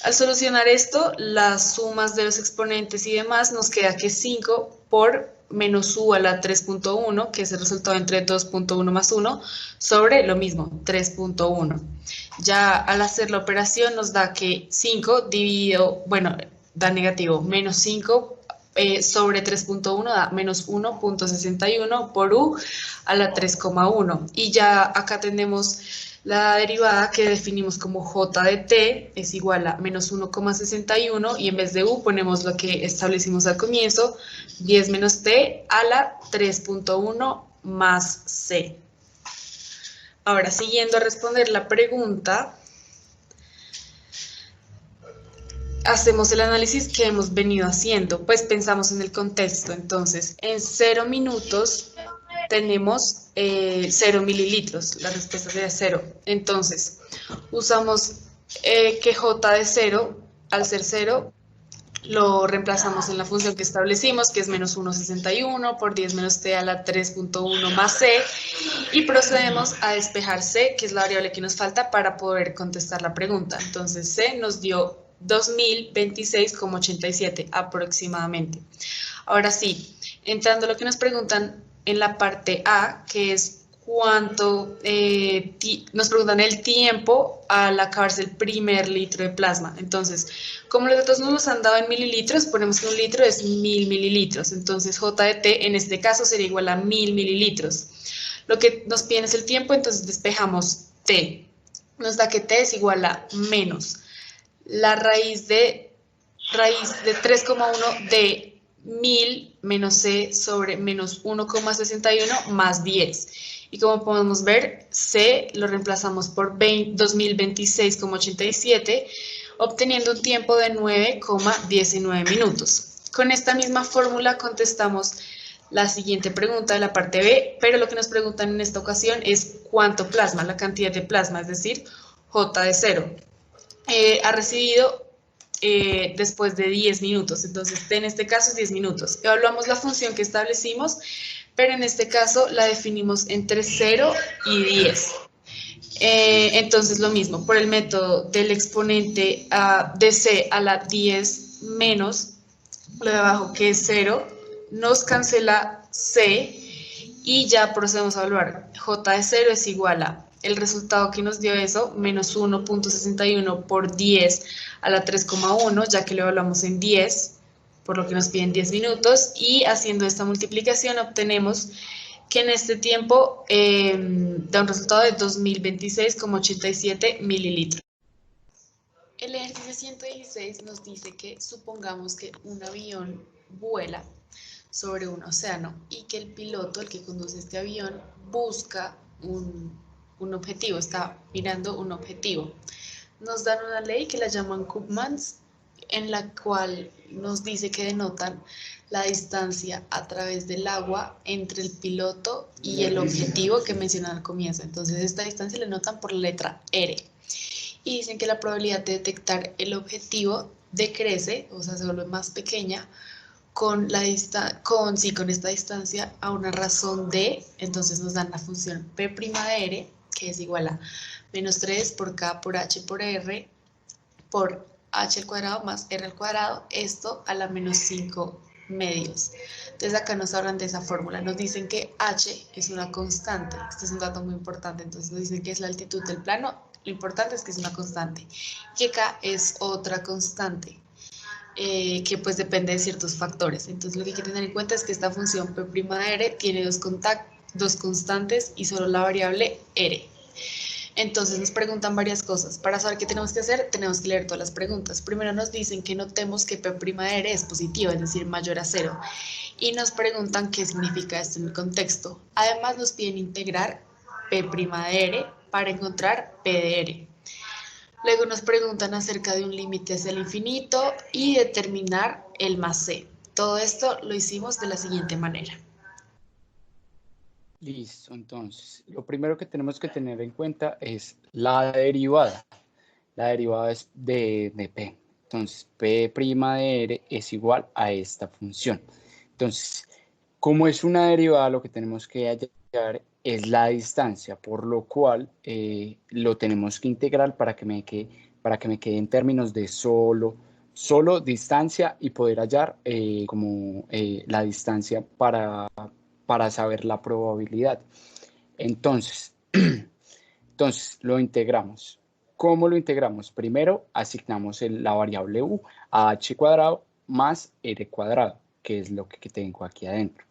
Al solucionar esto, las sumas de los exponentes y demás, nos queda que 5 por menos u a la 3,1, que es el resultado entre 2,1 más 1, sobre lo mismo, 3,1. Ya al hacer la operación nos da que 5 dividido, bueno, da negativo, menos 5 sobre 3.1 da menos 1.61 por u a la 3,1. Y ya acá tenemos la derivada que definimos como j de t es igual a menos 1,61 y en vez de u ponemos lo que establecimos al comienzo, 10 menos t a la 3.1 más c. Ahora, siguiendo a responder la pregunta, hacemos el análisis que hemos venido haciendo, pues pensamos en el contexto. Entonces, en 0 minutos tenemos 0 mililitros, la respuesta sería 0. Entonces, usamos que j de 0, al ser 0, lo reemplazamos en la función que establecimos, que es menos 1,61 por 10 menos t a la 3.1 más c, y procedemos a despejar c, que es la variable que nos falta para poder contestar la pregunta. Entonces, c nos dio 2026,87 aproximadamente. Ahora sí, entrando a lo que nos preguntan en la parte A, que es cuánto, nos preguntan el tiempo al acabarse el primer litro de plasma. Entonces, como los datos no nos han dado en mililitros, ponemos que un litro es 1000 mililitros. Entonces, J de T en este caso sería igual a 1000 mililitros. Lo que nos piden es el tiempo, entonces despejamos T. Nos da que T es igual a menos la raíz de 3,1 de 1000 menos c sobre menos 1,61 más 10. Y como podemos ver, c lo reemplazamos por 2026,87, obteniendo un tiempo de 9,19 minutos. Con esta misma fórmula contestamos la siguiente pregunta de la parte B, pero lo que nos preguntan en esta ocasión es cuánto plasma, la cantidad de plasma, es decir, J de 0. Ha recibido después de 10 minutos, entonces en este caso es 10 minutos. Evaluamos la función que establecimos, pero en este caso la definimos entre 0 y 10. Entonces lo mismo, por el método del exponente de c a la 10 menos lo de abajo que es 0, nos cancela c y ya procedemos a evaluar. J de 0 es igual a el resultado que nos dio eso, menos 1.61 por 10 a la 3,1, ya que lo evaluamos en 10, por lo que nos piden 10 minutos, y haciendo esta multiplicación obtenemos que en este tiempo da un resultado de 2026,87 mililitros. El ejercicio 116 nos dice que supongamos que un avión vuela sobre un océano y que el piloto, el que conduce este avión, busca un objetivo, está mirando un objetivo. Nos dan una ley que la llaman Koopmans, en la cual nos dice que denotan la distancia a través del agua entre el piloto y el objetivo que mencionan al comienzo. Entonces esta distancia la notan por la letra R. Y dicen que la probabilidad de detectar el objetivo decrece, o sea, se vuelve más pequeña, con esta distancia a una razón de, entonces nos dan la función P' de R, que es igual a menos 3 por K por H por R por H al cuadrado más R al cuadrado, esto a la menos 5 medios. Entonces acá nos hablan de esa fórmula, nos dicen que H es una constante, este es un dato muy importante, entonces nos dicen que es la altitud del plano, lo importante es que es una constante, y que K es otra constante. Que pues depende de ciertos factores. Entonces lo que hay que tener en cuenta es que esta función P' de R tiene dos constantes y solo la variable R. Entonces nos preguntan varias cosas. Para saber qué tenemos que hacer, tenemos que leer todas las preguntas. Primero nos dicen que notemos que P' de R es positivo, es decir, mayor a 0. Y nos preguntan qué significa esto en el contexto. Además nos piden integrar P' de R para encontrar P de R. Luego nos preguntan acerca de un límite hacia el infinito y determinar el más c. Todo esto lo hicimos de la siguiente manera. Listo, entonces, lo primero que tenemos que tener en cuenta es la derivada. La derivada es de P. Entonces, P' de R es igual a esta función. Entonces, como es una derivada, lo que tenemos que hallar es la distancia, por lo cual lo tenemos que integrar para que me quede en términos de solo distancia y poder hallar la distancia para saber la probabilidad. Entonces lo integramos. ¿Cómo lo integramos? Primero asignamos la variable u a h cuadrado más r cuadrado. que es lo que tengo aquí adentro.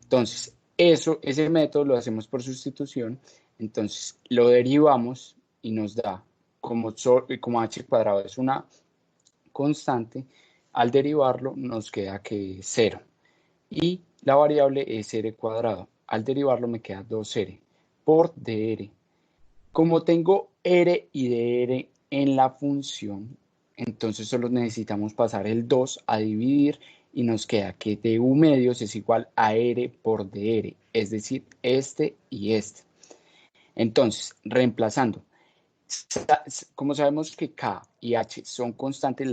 Entonces, ese método lo hacemos por sustitución. Entonces, lo derivamos y nos da, como h cuadrado es una constante, al derivarlo nos queda que es 0. Y la variable es r cuadrado. Al derivarlo me queda 2r por dr. Como tengo r y dr en la función, entonces solo necesitamos pasar el 2 a dividir y nos queda que du medios es igual a r por dr, es decir, este y este. Entonces, reemplazando, como sabemos que k y h son constantes,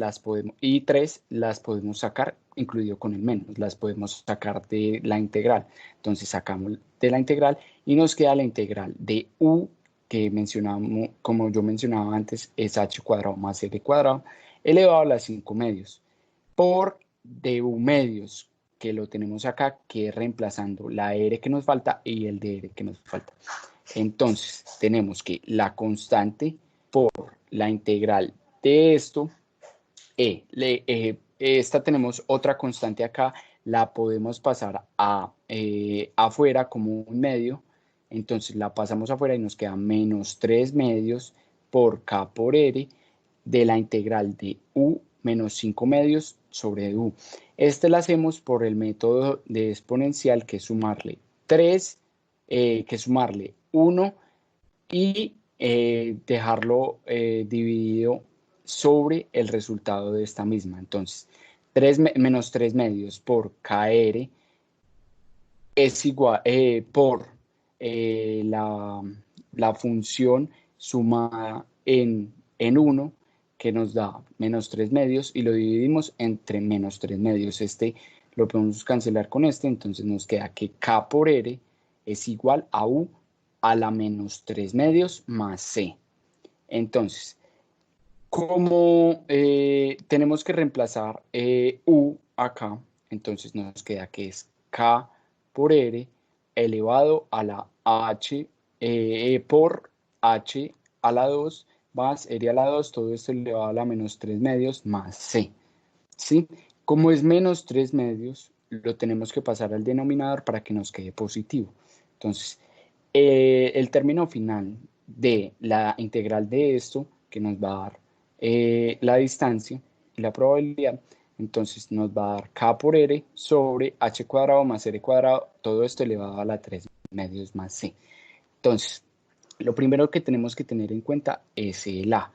y 3 las podemos sacar, incluido con el menos, las podemos sacar de la integral. Entonces sacamos de la integral y nos queda la integral de u, que mencionamos, como yo mencionaba antes, es h cuadrado más r cuadrado, elevado a las 5 medios, por du medios, que lo tenemos acá, que es reemplazando la r que nos falta y el dr que nos falta. Entonces, tenemos que la constante por la integral de esto, esta tenemos otra constante acá, la podemos pasar afuera como un medio, entonces la pasamos afuera y nos queda menos 3 medios por k por r de la integral de u menos 5 medios sobre u. Este lo hacemos por el método de exponencial, que es sumarle 1 y dejarlo dividido sobre el resultado de esta misma. Entonces, menos 3 medios por kr es igual por la función sumada en 1, que nos da menos 3 medios, y lo dividimos entre menos 3 medios. Este lo podemos cancelar con este, entonces nos queda que k por r es igual a u a la menos 3 medios más c. Entonces, como tenemos que reemplazar u acá, entonces nos queda que es k por r elevado a la h por h a la 2 más r a la 2, todo esto elevado a la menos 3 medios más c. ¿Sí? Como es menos 3 medios, lo tenemos que pasar al denominador para que nos quede positivo. Entonces, el término final de la integral de esto, que nos va a dar la distancia y la probabilidad, entonces nos va a dar k por r sobre h cuadrado más r cuadrado, todo esto elevado a la 3 medios más c. Entonces, lo primero que tenemos que tener en cuenta es el a,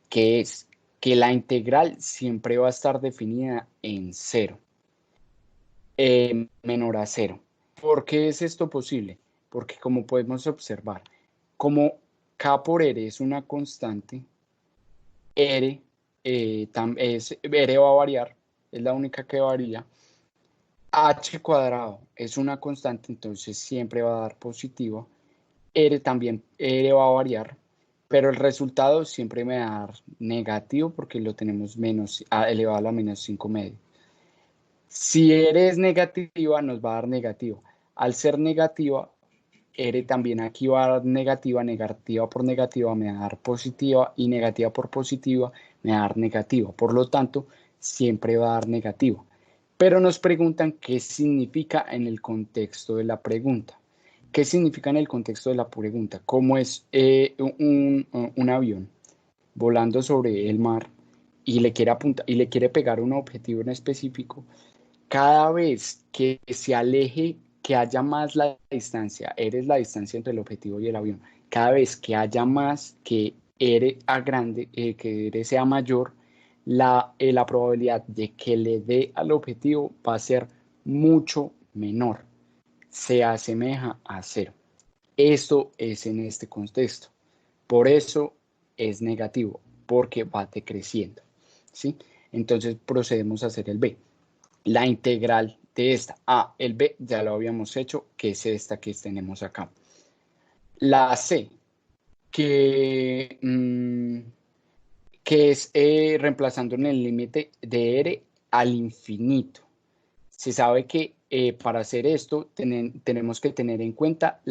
que es que la integral siempre va a estar definida en 0, menor a 0. ¿Por qué es esto posible? Porque, como podemos observar, como k por r es una constante, r va a variar, es la única que varía. H cuadrado es una constante, entonces siempre va a dar positivo. R va a variar, pero el resultado siempre me va a dar negativo porque lo tenemos elevado a la menos 5 medio. Si R es negativa, nos va a dar negativo. Al ser negativa, R también aquí va a dar negativa, negativa por negativa me va a dar positiva, y negativa por positiva me va a dar negativa. Por lo tanto, siempre va a dar negativo. Pero nos preguntan qué significa en el contexto de la pregunta. ¿Qué significa en el contexto de la pregunta? Como es un avión volando sobre el mar y le quiere pegar un objetivo en específico, cada vez que se aleje, que haya más la distancia, R es la distancia entre el objetivo y el avión, cada vez que haya más, que R que R sea mayor, la probabilidad de que le dé al objetivo va a ser mucho menor, se asemeja a 0. Esto es en este contexto, por eso es negativo, porque va decreciendo, ¿sí? Entonces procedemos a hacer el B. La integral de esta el b ya lo habíamos hecho, que es esta que tenemos acá. La c, que es reemplazando en el límite de r al infinito. Se sabe que para hacer esto tenemos que tener en cuenta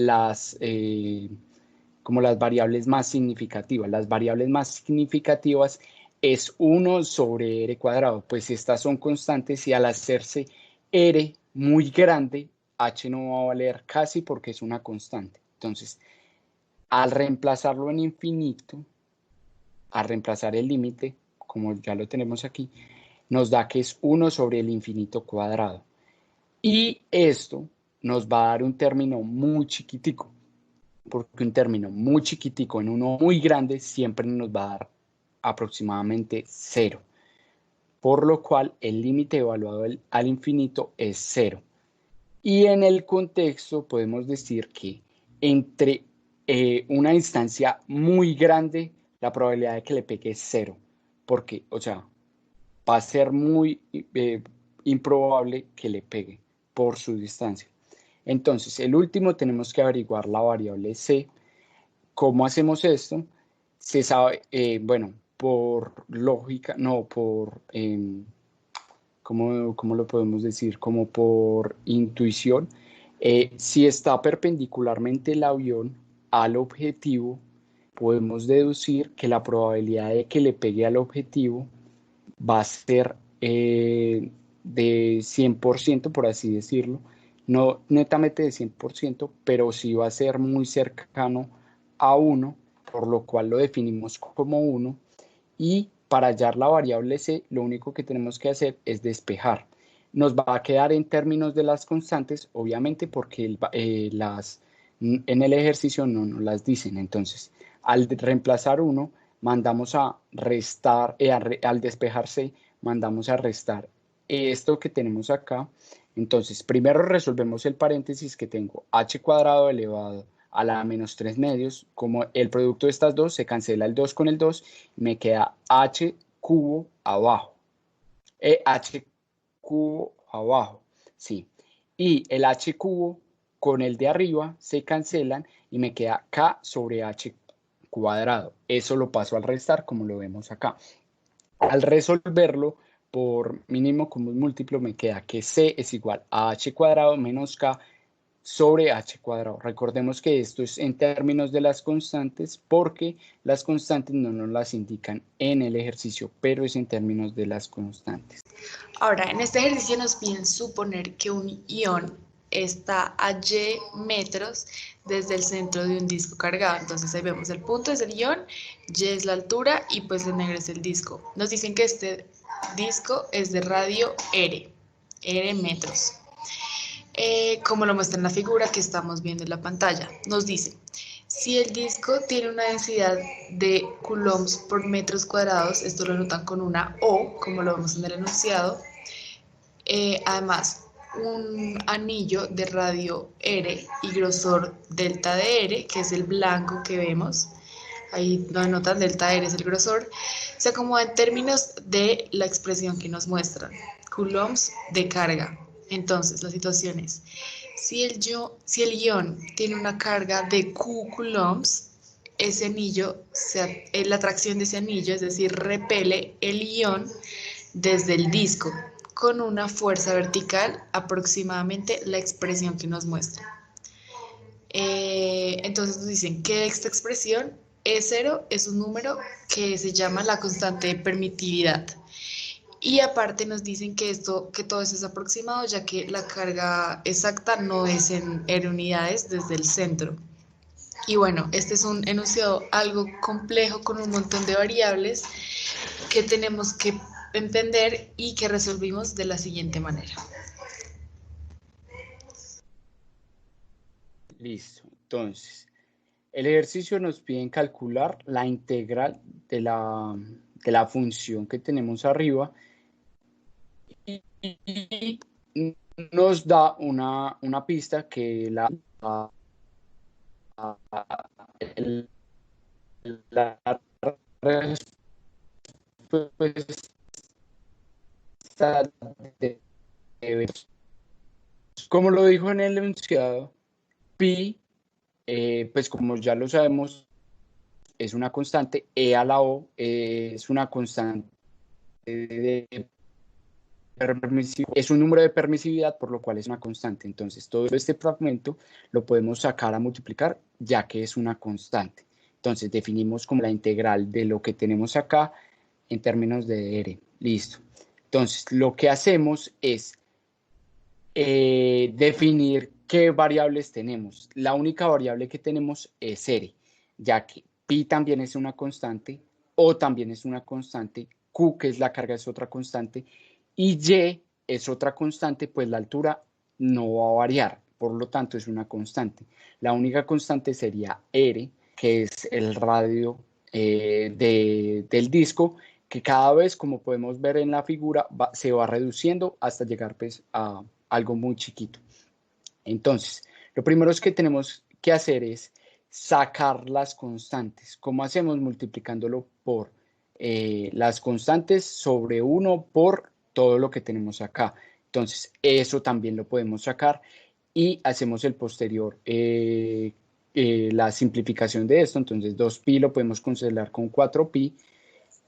como las variables más significativas. Las variables más significativas es 1 sobre r cuadrado, pues estas son constantes y al hacerse R muy grande, H no va a valer casi porque es una constante. Entonces, al reemplazarlo en infinito, al reemplazar el límite, como ya lo tenemos aquí, nos da que es 1 sobre el infinito cuadrado. Y esto nos va a dar un término muy chiquitico, porque un término muy chiquitico en uno muy grande siempre nos va a dar aproximadamente 0, por lo cual el límite evaluado al infinito es 0. Y en el contexto podemos decir que entre una distancia muy grande, la probabilidad de que le pegue es 0, porque, o sea, va a ser muy improbable que le pegue por su distancia. Entonces, el último tenemos que averiguar la variable c. ¿Cómo hacemos esto? Se sabe, bueno, por lógica, no, por, ¿cómo lo podemos decir? Como por intuición. Si está perpendicularmente el avión al objetivo, podemos deducir que la probabilidad de que le pegue al objetivo va a ser de 100%, por así decirlo, no netamente de 100%, pero sí va a ser muy cercano a 1, por lo cual lo definimos como 1, y para hallar la variable c, lo único que tenemos que hacer es despejar. Nos va a quedar en términos de las constantes, obviamente, porque en el ejercicio no nos las dicen. Entonces, al reemplazar 1, mandamos a restar, al despejarse, mandamos a restar esto que tenemos acá. Entonces, primero resolvemos el paréntesis que tengo h cuadrado elevado a la menos 3 medios. Como el producto de estas dos, se cancela el 2 con el 2, me queda h cubo abajo. H cubo abajo, sí. Y el h cubo con el de arriba se cancelan y me queda k sobre h cuadrado. Eso lo paso al restar como lo vemos acá. Al resolverlo por mínimo común múltiplo me queda que c es igual a h cuadrado menos k sobre h cuadrado. Recordemos que esto es en términos de las constantes porque las constantes no nos las indican en el ejercicio, pero es en términos de las constantes. Ahora, en este ejercicio nos piden suponer que un ion está a y metros desde el centro de un disco cargado. Entonces ahí vemos el punto es el ion, y es la altura y pues el negro es el disco. Nos dicen que este disco es de radio r metros. Como lo muestra en la figura que estamos viendo en la pantalla. Nos dice, si el disco tiene una densidad de coulombs por metros cuadrados, esto lo notan con una O, como lo vemos en el enunciado. Además, un anillo de radio R y grosor delta de R, que es el blanco que vemos, ahí donde notan delta R es el grosor, se acomoda en términos de la expresión que nos muestran, coulombs de carga. Entonces, la situación es, si el ion tiene una carga de Q coulombs, ese anillo, la atracción de ese anillo, es decir, repele el ion desde el disco con una fuerza vertical aproximadamente la expresión que nos muestra. Entonces nos dicen que esta expresión E0 es un número que se llama la constante de permitividad. Y aparte nos dicen que todo eso es aproximado, ya que la carga exacta no es en unidades desde el centro. Y bueno, este es un enunciado algo complejo con un montón de variables que tenemos que entender y que resolvimos de la siguiente manera. Listo. Entonces, el ejercicio nos pide calcular la integral de la función que tenemos arriba y nos da una pista que la respuesta de, como lo dijo en el enunciado, pi, pues como ya lo sabemos, es una constante, e a la o es una constante de es un número de permisividad, por lo cual es una constante. Entonces, todo este fragmento lo podemos sacar a multiplicar, ya que es una constante. Entonces, definimos como la integral de lo que tenemos acá en términos de R. Listo. Entonces, lo que hacemos es definir qué variables tenemos. La única variable que tenemos es R, ya que pi también es una constante, O también es una constante, Q, que es la carga, es otra constante, y Y es otra constante, pues la altura no va a variar, por lo tanto es una constante. La única constante sería R, que es el radio del disco, que cada vez, como podemos ver en la figura, se va reduciendo hasta llegar pues, a algo muy chiquito. Entonces, lo primero que tenemos que hacer es sacar las constantes. ¿Cómo hacemos? Multiplicándolo por las constantes sobre 1 por todo lo que tenemos acá. Entonces, eso también lo podemos sacar y hacemos el posterior, la simplificación de esto. Entonces, 2pi lo podemos cancelar con 4pi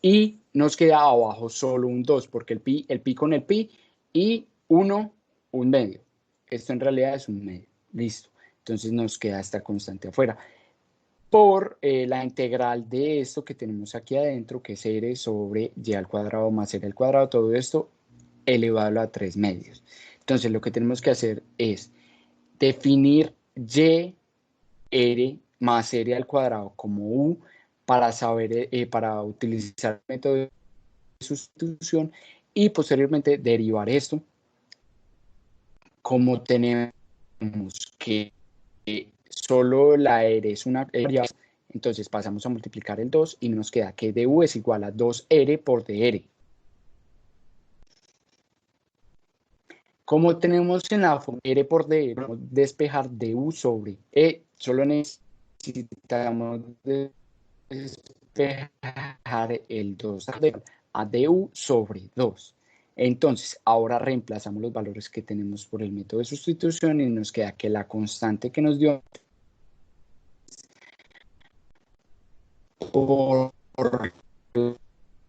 y nos queda abajo solo un 2, porque el pi con el pi y 1, un medio. Esto en realidad es un medio. Listo. Entonces nos queda esta constante afuera. Por la integral de esto que tenemos aquí adentro, que es r sobre y al cuadrado más r al cuadrado, todo esto elevado a 3 medios. Entonces lo que tenemos que hacer es definir y r más r al cuadrado como u para saber, para utilizar el método de sustitución y posteriormente derivar esto. Como tenemos que solo la r es una variable, entonces pasamos a multiplicar el 2 y nos queda que du es igual a 2r por dr. Como tenemos en la forma r por dr, vamos a despejar du sobre e, solo necesitamos despejar el 2 a du sobre 2. Entonces, ahora reemplazamos los valores que tenemos por el método de sustitución y nos queda que la constante que nos dio por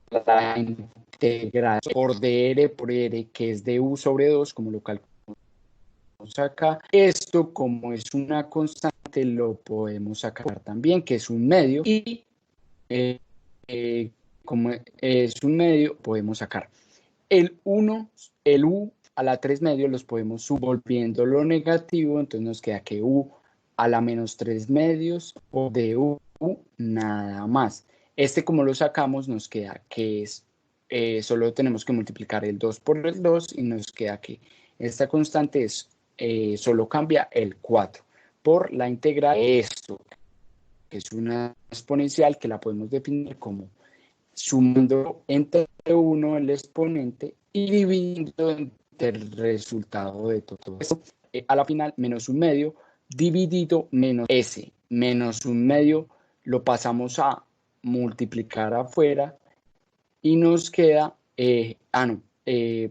la integral por dr por r, que es du sobre 2, como lo calculamos acá. Esto, como es una constante, lo podemos sacar también, que es un medio, y como es un medio, podemos sacar el 1, el u a la 3 medios los podemos subvolviendo lo negativo, entonces nos queda que u a la menos 3 medios o de u nada más. Este, como lo sacamos, nos queda que es, solo tenemos que multiplicar el 2 por el 2 y nos queda que esta constante es, solo cambia el 4 por la integral de esto, que es una exponencial que la podemos definir como sumando entre 1 el exponente y dividiendo entre el resultado de todo esto. A la final, menos un medio dividido menos s, menos un medio lo pasamos a multiplicar afuera y nos queda,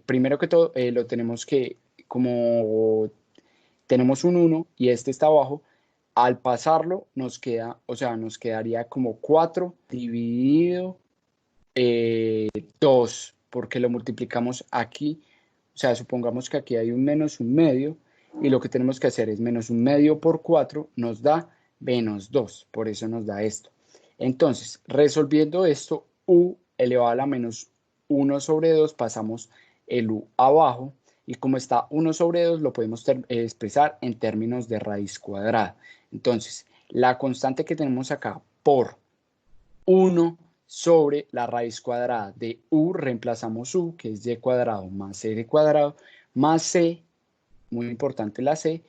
primero que todo lo tenemos que, como tenemos un 1 y este está abajo, al pasarlo nos queda, o sea, nos quedaría como 4 dividido 2, porque lo multiplicamos aquí, o sea, supongamos que aquí hay un menos un medio, y lo que tenemos que hacer es menos un medio por 4, nos da menos 2, por eso nos da esto. Entonces, resolviendo esto, u elevado a la menos 1 sobre 2, pasamos el u abajo, y como está 1 sobre 2, lo podemos expresar en términos de raíz cuadrada. Entonces, la constante que tenemos acá por 1 sobre la raíz cuadrada de u, reemplazamos u, que es y cuadrado más r cuadrado, más c, muy importante la c,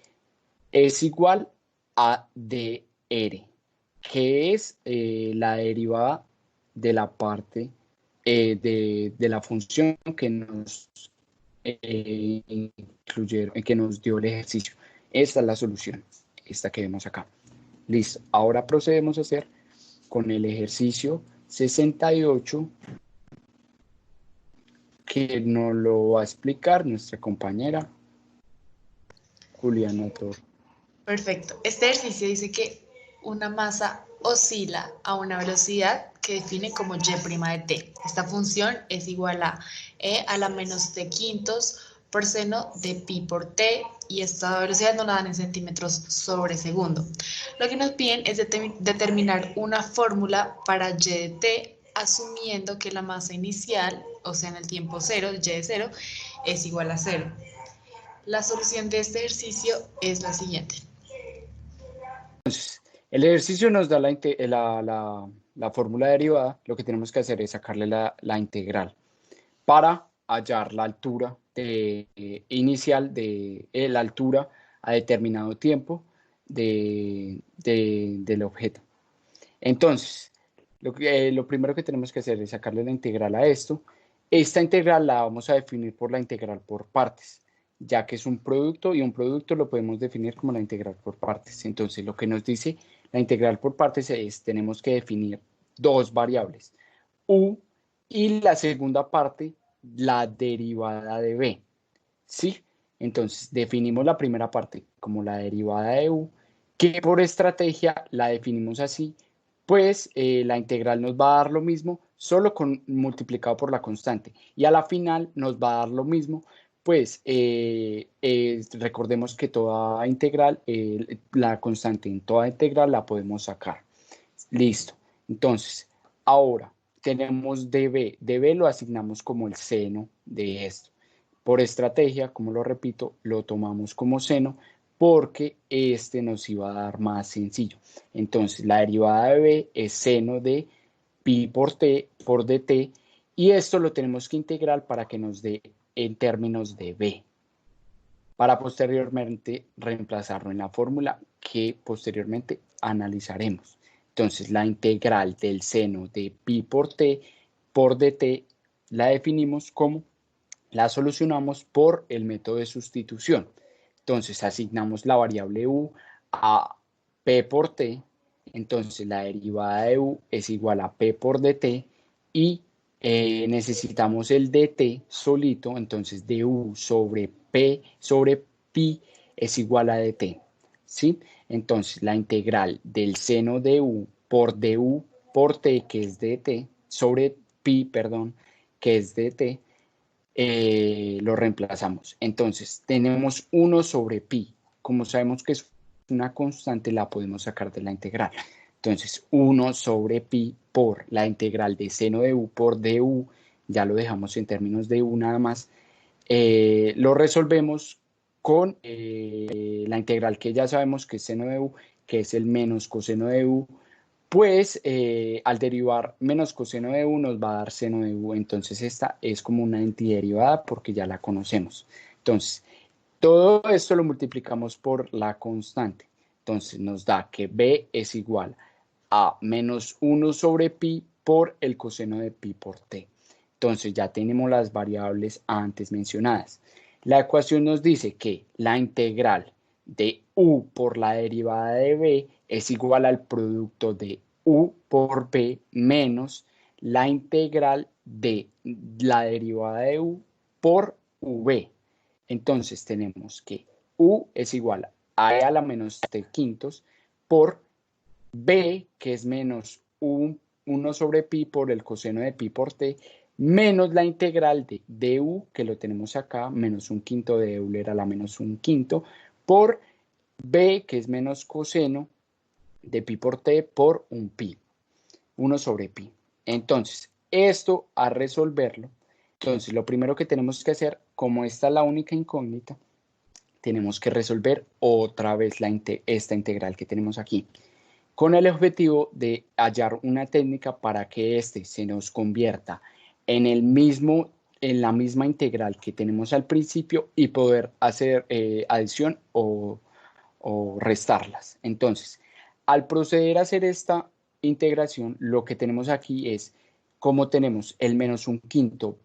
es igual a dr, que es la derivada de la parte de la función que nos incluyeron, que nos dio el ejercicio. Esta es la solución, esta que vemos acá. Listo, ahora procedemos a hacer con el ejercicio 68, que nos lo va a explicar nuestra compañera Juliana Toro. Perfecto. Este ejercicio dice que una masa oscila a una velocidad que define como y' de t. Esta función es igual a e a la menos t quintos por seno de pi por t, y esta velocidad nos la dan en centímetros sobre segundo. Lo que nos piden es determinar una fórmula para y de t, asumiendo que la masa inicial, o sea en el tiempo cero, y de 0, es igual a 0. La solución de este ejercicio es la siguiente. Entonces, el ejercicio nos da la fórmula derivada. Lo que tenemos que hacer es sacarle la integral para hallar la altura inicial de la altura a determinado tiempo del objeto. Entonces, lo primero que tenemos que hacer es sacarle la integral a esto. Esta integral la vamos a definir por la integral por partes, ya que es un producto y un producto lo podemos definir como la integral por partes. Entonces, lo que nos dice la integral por partes es, tenemos que definir dos variables, u y la segunda parte, la derivada de b, ¿sí? Entonces, definimos la primera parte como la derivada de u, que por estrategia la definimos así, pues la integral nos va a dar lo mismo, solo multiplicado por la constante. Y a la final nos va a dar lo mismo, pues recordemos que toda integral, la constante en toda integral la podemos sacar. Listo. Entonces, ahora tenemos db. Db lo asignamos como el seno de esto. Por estrategia, como lo repito, lo tomamos como seno porque este nos iba a dar más sencillo. Entonces, la derivada de b es seno de pi por t por dt y esto lo tenemos que integrar para que nos dé en términos de b, para posteriormente reemplazarlo en la fórmula que posteriormente analizaremos. Entonces, la integral del seno de pi por t por dt la definimos como, la solucionamos por el método de sustitución. Entonces, asignamos la variable u a p por t, entonces la derivada de u es igual a p por dt y necesitamos el dt solito, entonces du sobre p sobre pi es igual a dt, ¿sí? Entonces la integral del seno de u por du por t, que es dt, sobre pi, perdón, que es dt, lo reemplazamos. Entonces tenemos 1 sobre pi. Como sabemos que es una constante, la podemos sacar de la integral. Entonces 1 sobre pi por la integral de seno de u por du, ya lo dejamos en términos de u nada más, lo resolvemos con la integral que ya sabemos que es seno de u, que es el menos coseno de u, pues al derivar menos coseno de u nos va a dar seno de u, entonces esta es como una antiderivada porque ya la conocemos. Entonces, todo esto lo multiplicamos por la constante, entonces nos da que b es igual a menos 1 sobre pi por el coseno de pi por t. Entonces ya tenemos las variables antes mencionadas. La ecuación nos dice que la integral de u por la derivada de b es igual al producto de u por b menos la integral de la derivada de u por v. Entonces tenemos que u es igual a e a la menos t quintos por b, que es menos 1 sobre pi por el coseno de pi por t, menos la integral de du, que lo tenemos acá, menos un quinto de Euler a la menos un quinto, por b, que es menos coseno de pi por t por un pi, 1 sobre pi. Entonces, esto a resolverlo, entonces lo primero que tenemos que hacer, como esta es la única incógnita, tenemos que resolver otra vez esta integral que tenemos aquí, con el objetivo de hallar una técnica para que este se nos convierta en la misma integral que tenemos al principio y poder hacer adición o restarlas. Entonces, al proceder a hacer esta integración, lo que tenemos aquí es, como tenemos el menos un quinto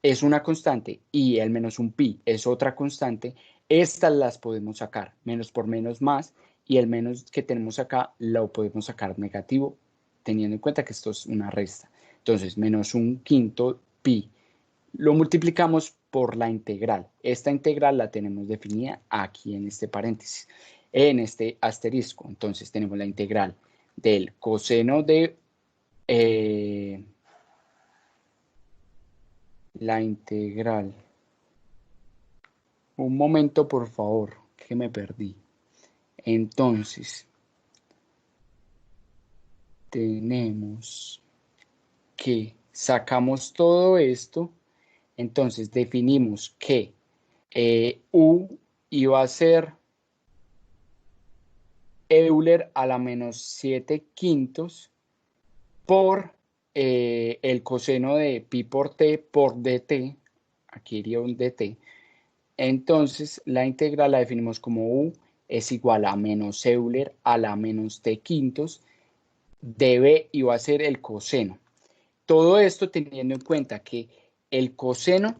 es una constante y el menos un pi es otra constante, estas las podemos sacar, menos por menos más, y el menos que tenemos acá lo podemos sacar negativo, teniendo en cuenta que esto es una resta. Entonces, menos un quinto pi lo multiplicamos por la integral. Esta integral la tenemos definida aquí en este paréntesis, en este asterisco. Entonces, tenemos la integral del coseno de... la integral. Un momento, por favor, que me perdí. Entonces, tenemos que sacamos todo esto. Entonces, definimos que U iba a ser Euler a la menos 7/5 por el coseno de pi por t por dt. Aquí iría un dt. Entonces, la integral la definimos como U es igual a menos Euler a la menos t/5 de b iba a ser el coseno. Todo esto teniendo en cuenta que el coseno,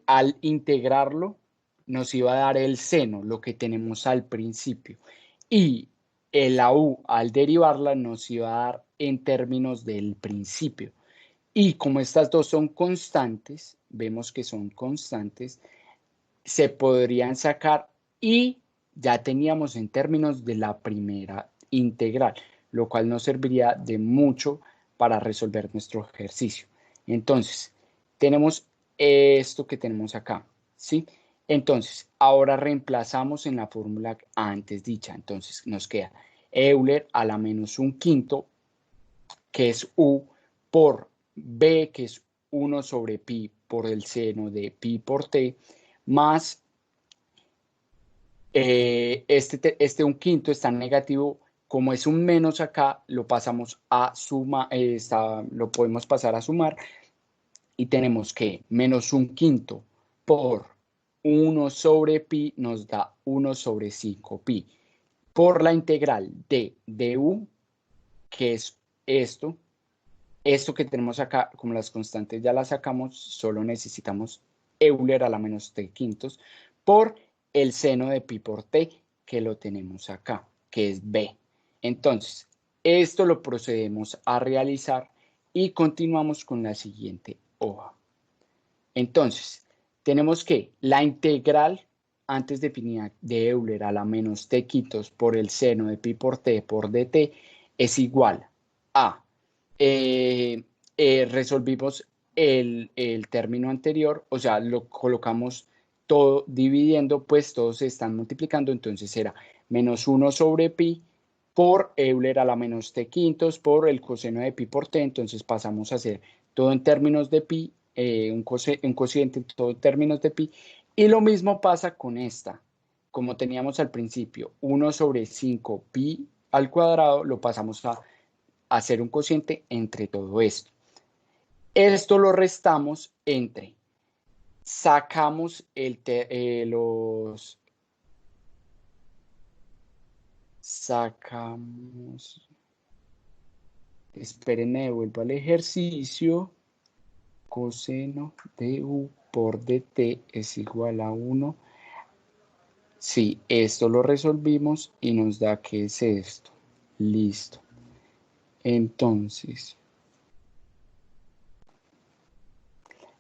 al integrarlo, nos iba a dar el seno, lo que tenemos al principio. Y la U, al derivarla, nos iba a dar en términos del principio. Y como estas dos son constantes, vemos que son constantes, se podrían sacar y ya teníamos en términos de la primera integral, lo cual nos serviría de mucho para resolver nuestro ejercicio. Entonces, tenemos esto que tenemos acá, ¿sí? Entonces, ahora reemplazamos en la fórmula antes dicha. Entonces, nos queda Euler a la menos 1/5, que es U, por B, que es 1 sobre pi por el seno de pi por t, más este 1/5 está negativo. Como es un menos acá, lo pasamos a suma, lo podemos pasar a sumar y tenemos que menos 1/5 por 1 sobre pi nos da 1 sobre 5pi por la integral de du, que es esto que tenemos acá. Como las constantes ya las sacamos, solo necesitamos Euler a la menos t/5 por el seno de pi por t, que lo tenemos acá, que es b. Entonces, esto lo procedemos a realizar y continuamos con la siguiente hoja. Entonces, tenemos que la integral antes definida de Euler a la menos t/5 por el seno de pi por t por dt es igual a, resolvimos el término anterior, o sea, lo colocamos todo dividiendo, pues todos se están multiplicando, entonces será menos 1 sobre pi por Euler a la menos t/5 por el coseno de pi por t. Entonces pasamos a hacer todo en términos de pi, un cociente todo en términos de pi, y lo mismo pasa con esta. Como teníamos al principio 1 sobre 5 pi al cuadrado, lo pasamos a hacer un cociente entre todo esto. Esto lo restamos entre, sacamos espérenme, vuelvo al ejercicio, coseno de u por dt es igual a 1. Sí, esto lo resolvimos y nos da que es esto. Listo. Entonces,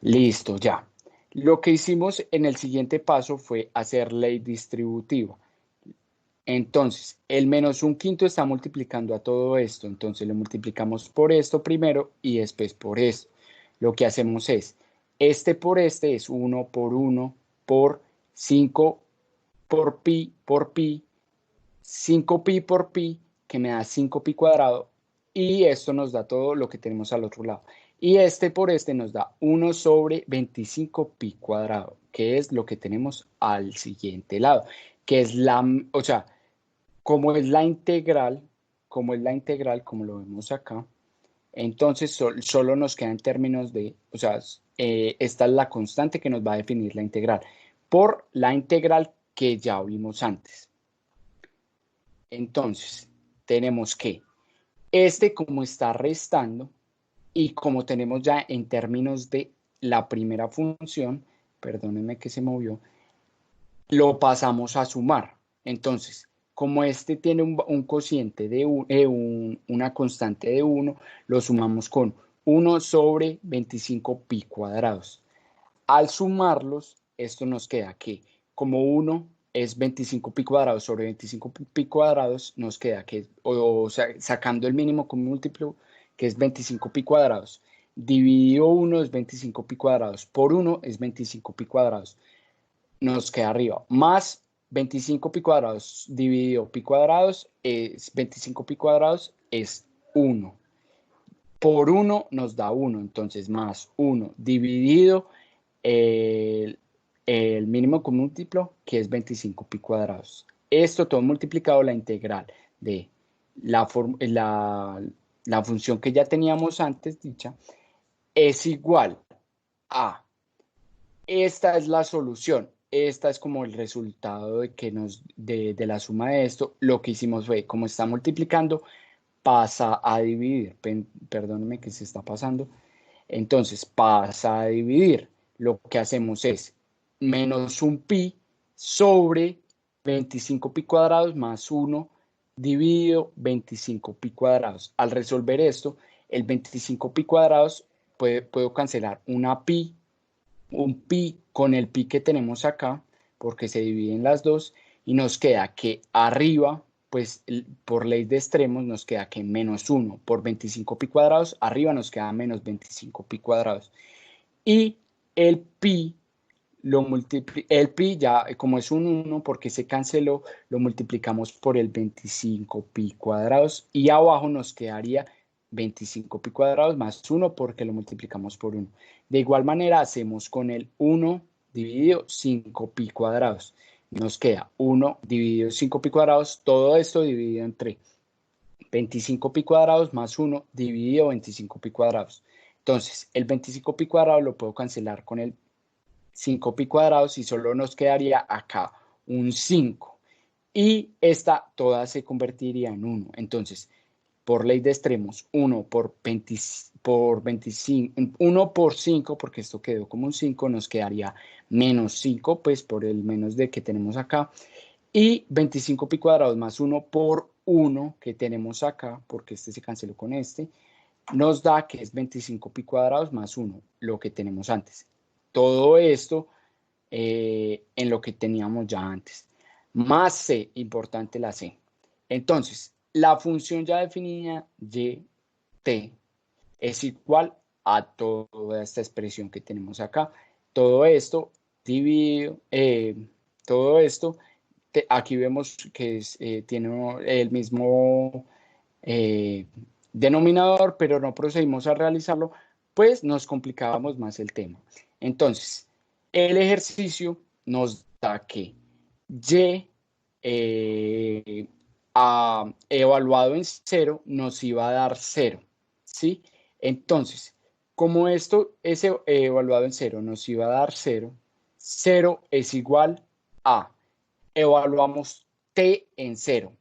listo, ya. Lo que hicimos en el siguiente paso fue hacer ley distributiva. Entonces, el menos 1/5 está multiplicando a todo esto. Entonces, lo multiplicamos por esto primero y después por esto. Lo que hacemos es, este por este es 1 por 1 por 5 por pi, 5pi por pi, que me da 5pi cuadrado, y esto nos da todo lo que tenemos al otro lado. Y este por este nos da 1 sobre 25pi cuadrado, que es lo que tenemos al siguiente lado, que es o sea, como es la integral, como lo vemos acá, entonces solo nos queda en términos de, o sea, esta es la constante que nos va a definir la integral, por la integral que ya vimos antes. Entonces, tenemos que como está restando y como tenemos ya en términos de la primera función, perdónenme que se movió, lo pasamos a sumar. Entonces, como este tiene un cociente de una constante de 1, lo sumamos con 1 sobre 25pi cuadrados. Al sumarlos, esto nos queda que como 1 es 25pi cuadrados sobre 25pi cuadrados, nos queda que, o sea, sacando el mínimo como múltiplo, que es 25pi cuadrados, dividido 1 es 25pi cuadrados, por 1 es 25pi cuadrados, nos queda arriba, más 25pi cuadrados dividido pi cuadrados, es 25pi cuadrados, es 1. Por 1 nos da 1, entonces más 1 dividido el mínimo común múltiplo, que es 25 pi cuadrados. Esto todo multiplicado, la integral de la función que ya teníamos antes dicha, es igual a, esta es la solución, esta es como el resultado de la suma de esto. Lo que hicimos fue, como está multiplicando, pasa a dividir. Perdónenme que se está pasando. Entonces pasa a dividir. Lo que hacemos es menos un pi sobre 25 pi cuadrados más 1 dividido 25 pi cuadrados. Al resolver esto, el 25 pi cuadrados puedo cancelar un pi con el pi que tenemos acá, porque se dividen las dos, y nos queda que arriba, pues por ley de extremos, nos queda que menos 1 por 25 pi cuadrados, arriba nos queda menos 25 pi cuadrados. Y el pi, el pi ya, como es un 1, porque se canceló, lo multiplicamos por el 25 pi cuadrados, y abajo nos quedaría 25 pi cuadrados más 1 porque lo multiplicamos por 1. De igual manera hacemos con el 1 dividido 5 pi cuadrados. Nos queda 1 dividido 5 pi cuadrados, todo esto dividido entre 25 pi cuadrados más 1 dividido 25 pi cuadrados. Entonces, el 25 pi cuadrado lo puedo cancelar con el 5 pi cuadrados y solo nos quedaría acá un 5. Y esta toda se convertiría en 1. Entonces, por ley de extremos, 1 por 25, 1 por 5, porque esto quedó como un 5, nos quedaría menos 5, pues por el menos de que tenemos acá, y 25 pi cuadrados más 1 por 1 que tenemos acá, porque este se canceló con este, nos da que es 25 pi cuadrados más 1, lo que tenemos antes. Todo esto en lo que teníamos ya antes. Más c, importante la c. Entonces, la función ya definida y t es igual a toda esta expresión que tenemos acá. Todo esto dividido, todo esto, aquí vemos que tiene el mismo denominador, pero no procedimos a realizarlo, pues nos complicábamos más el tema. Entonces, el ejercicio nos da que y evaluado en 0 nos iba a dar 0, ¿sí? Entonces, como esto es evaluado en 0 nos iba a dar 0, 0 es igual a, evaluamos t en 0.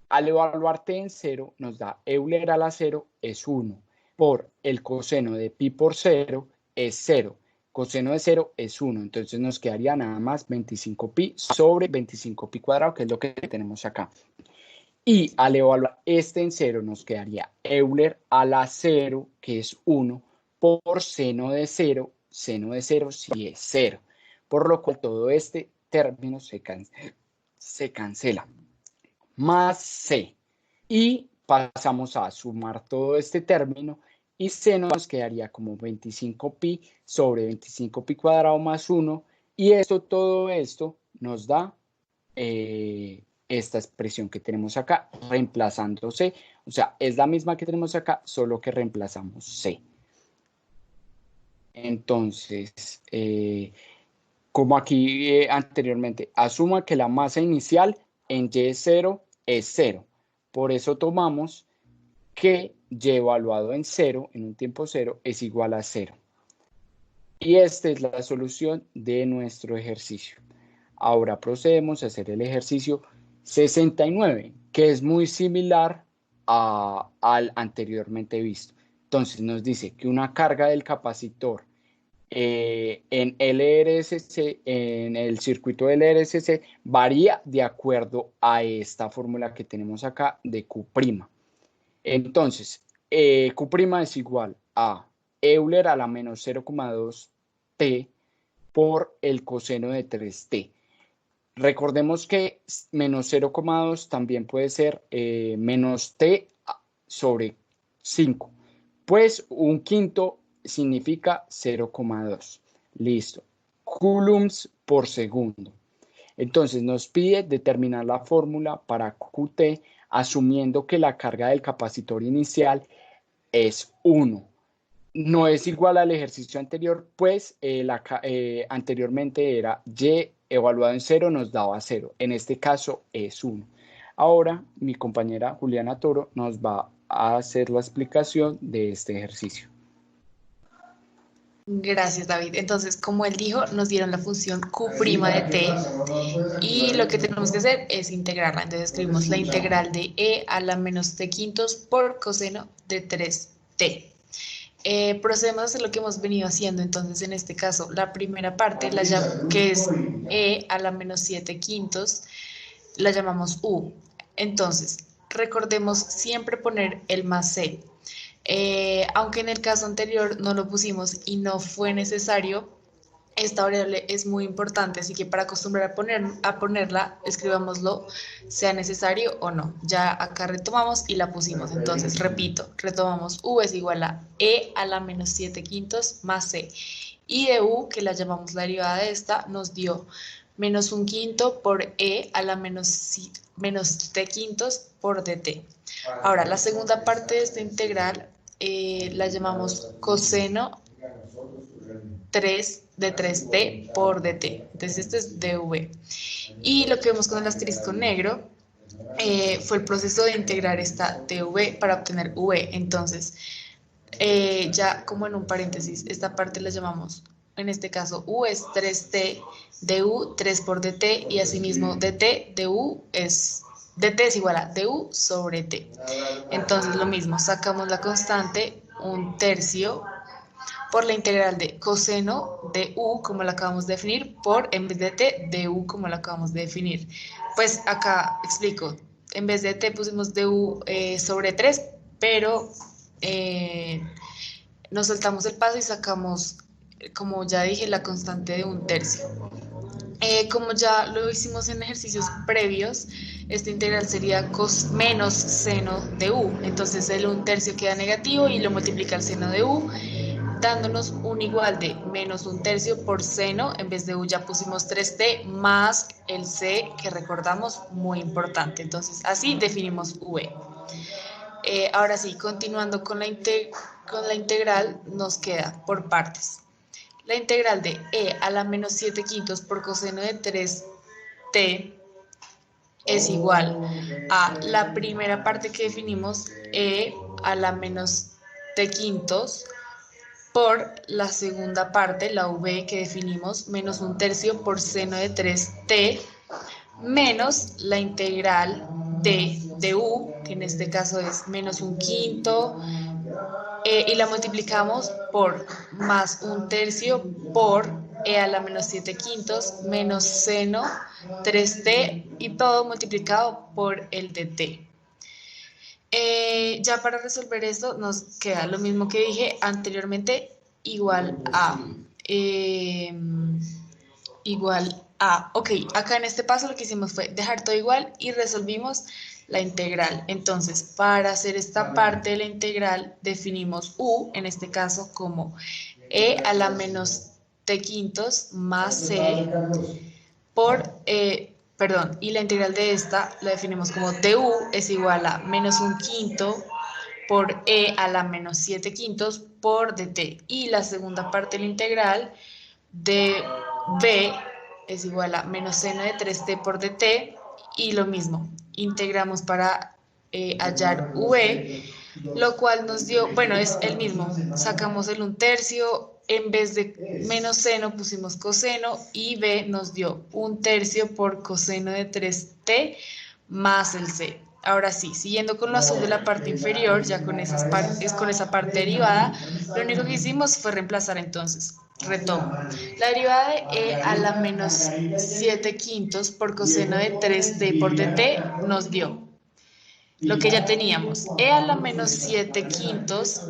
Al evaluar t en 0 nos da Euler a la 0 es 1, por el coseno de pi por 0 es 0. Coseno de 0 es 1, entonces nos quedaría nada más 25 pi sobre 25 pi cuadrado, que es lo que tenemos acá. Y al evaluar este en 0 nos quedaría Euler a la 0, que es 1, por seno de 0 sí es 0. Por lo cual todo este término se cancela. Más c. Y pasamos a sumar todo este término y c nos quedaría como 25 pi sobre 25 pi cuadrado más 1, y todo esto nos da esta expresión que tenemos acá, reemplazando c. O sea, es la misma que tenemos acá, solo que reemplazamos c. Entonces, como aquí anteriormente, asuma que la masa inicial en Y0 es 0. Por eso tomamos que y evaluado en 0, en un tiempo 0, es igual a 0. Y esta es la solución de nuestro ejercicio. Ahora procedemos a hacer el ejercicio 69, que es muy similar al anteriormente visto. Entonces nos dice que una carga del capacitor en LRSC, en el circuito del LRSC, varía de acuerdo a esta fórmula que tenemos acá de Q'. Entonces, Q' es igual a Euler a la menos 0,2 t por el coseno de 3t. Recordemos que menos 0,2 también puede ser menos t sobre 5. Pues un quinto significa 0,2. Listo. Coulombs por segundo. Entonces nos pide determinar la fórmula para Qt asumiendo que la carga del capacitor inicial es 1. No es igual al ejercicio anterior, pues anteriormente era y evaluado en cero nos daba cero. En este caso es 1. Ahora mi compañera Juliana Toro nos va a hacer la explicación de este ejercicio. Gracias, David. Entonces, como él dijo, nos dieron la función q' de t y lo que tenemos que hacer es integrarla. Entonces escribimos la integral de e a la menos t quintos por coseno de 3t. Procedemos a hacer lo que hemos venido haciendo. Entonces, en este caso, la primera parte, que es e a la menos 7 quintos, la llamamos u. Entonces, recordemos siempre poner el más c. Aunque en el caso anterior no lo pusimos y no fue necesario, esta variable es muy importante, así que para acostumbrar a ponerla, escribámoslo, sea necesario o no. Ya acá retomamos y la pusimos. Entonces, repito, retomamos u es igual a e a la menos 7 quintos más c. Y de u, que la llamamos la derivada de esta, nos dio menos un quinto por e a la menos t quintos por dt. Ahora, la segunda parte de esta integral la llamamos coseno 3 de 3t por dt. Entonces, esto es dv. Y lo que vemos con el asterisco negro fue el proceso de integrar esta dv para obtener v. Entonces, ya como en un paréntesis, esta parte la llamamos, en este caso, u es 3t du, 3 por dt, y asimismo dt, dt es igual a du sobre t. Entonces, lo mismo, sacamos la constante, un tercio, por la integral de coseno de u, como la acabamos de definir, por, en vez de t, de u, como la acabamos de definir. Pues acá explico, en vez de t pusimos du sobre 3, pero nos saltamos el paso y sacamos, como ya dije, la constante de un tercio. Como ya lo hicimos en ejercicios previos, esta integral sería menos seno de u. Entonces el un tercio queda negativo y lo multiplica el seno de u, dándonos un igual de menos un tercio por seno. En vez de u ya pusimos 3t más el c, que recordamos, muy importante. Entonces así definimos v. Ahora sí, continuando con la integral, nos queda por partes. La integral de e a la menos 7 quintos por coseno de 3t es igual a la primera parte que definimos, e a la menos t quintos, por la segunda parte, la v que definimos, menos un tercio por seno de 3t, menos la integral de u, que en este caso es menos un quinto, y la multiplicamos por más un tercio por e a la menos 7 quintos menos seno 3t, y todo multiplicado por el dt. Ya para resolver esto nos queda lo mismo que dije anteriormente, igual a, ok, acá en este paso lo que hicimos fue dejar todo igual y resolvimos la integral. Entonces, para hacer esta parte de la integral, definimos u, en este caso, como e a la menos t quintos más c por, y la integral de esta la definimos como du es igual a menos un quinto por e a la menos 7 quintos por dt. Y la segunda parte de la integral de b es igual a menos seno de 3t por dt, y lo mismo, integramos para hallar v, lo cual nos dio, bueno, es el mismo, sacamos el un tercio, en vez de menos seno pusimos coseno, y b nos dio un tercio por coseno de 3t más el c. Ahora sí, siguiendo con lo azul de la parte inferior, ya con esa parte derivada, lo único que hicimos fue reemplazar. Entonces, retomo. La derivada de e a la menos 7 quintos por coseno de 3t por dt nos dio lo que ya teníamos, e a la menos 7 quintos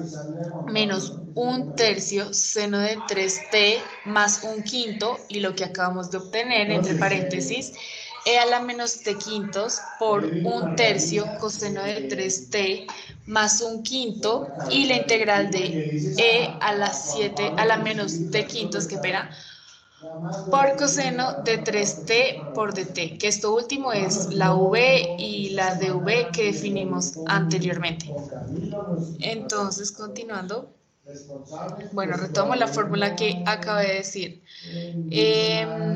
menos un tercio seno de 3t más un quinto, y lo que acabamos de obtener, entre paréntesis, e a la menos t quintos por un tercio coseno de 3t más un quinto, y la integral de e a la menos t quintos, que pena, por coseno de 3t por dt, que esto último es la v y la dv que definimos anteriormente. Entonces, continuando, Bueno, retomo la fórmula que acabé de decir.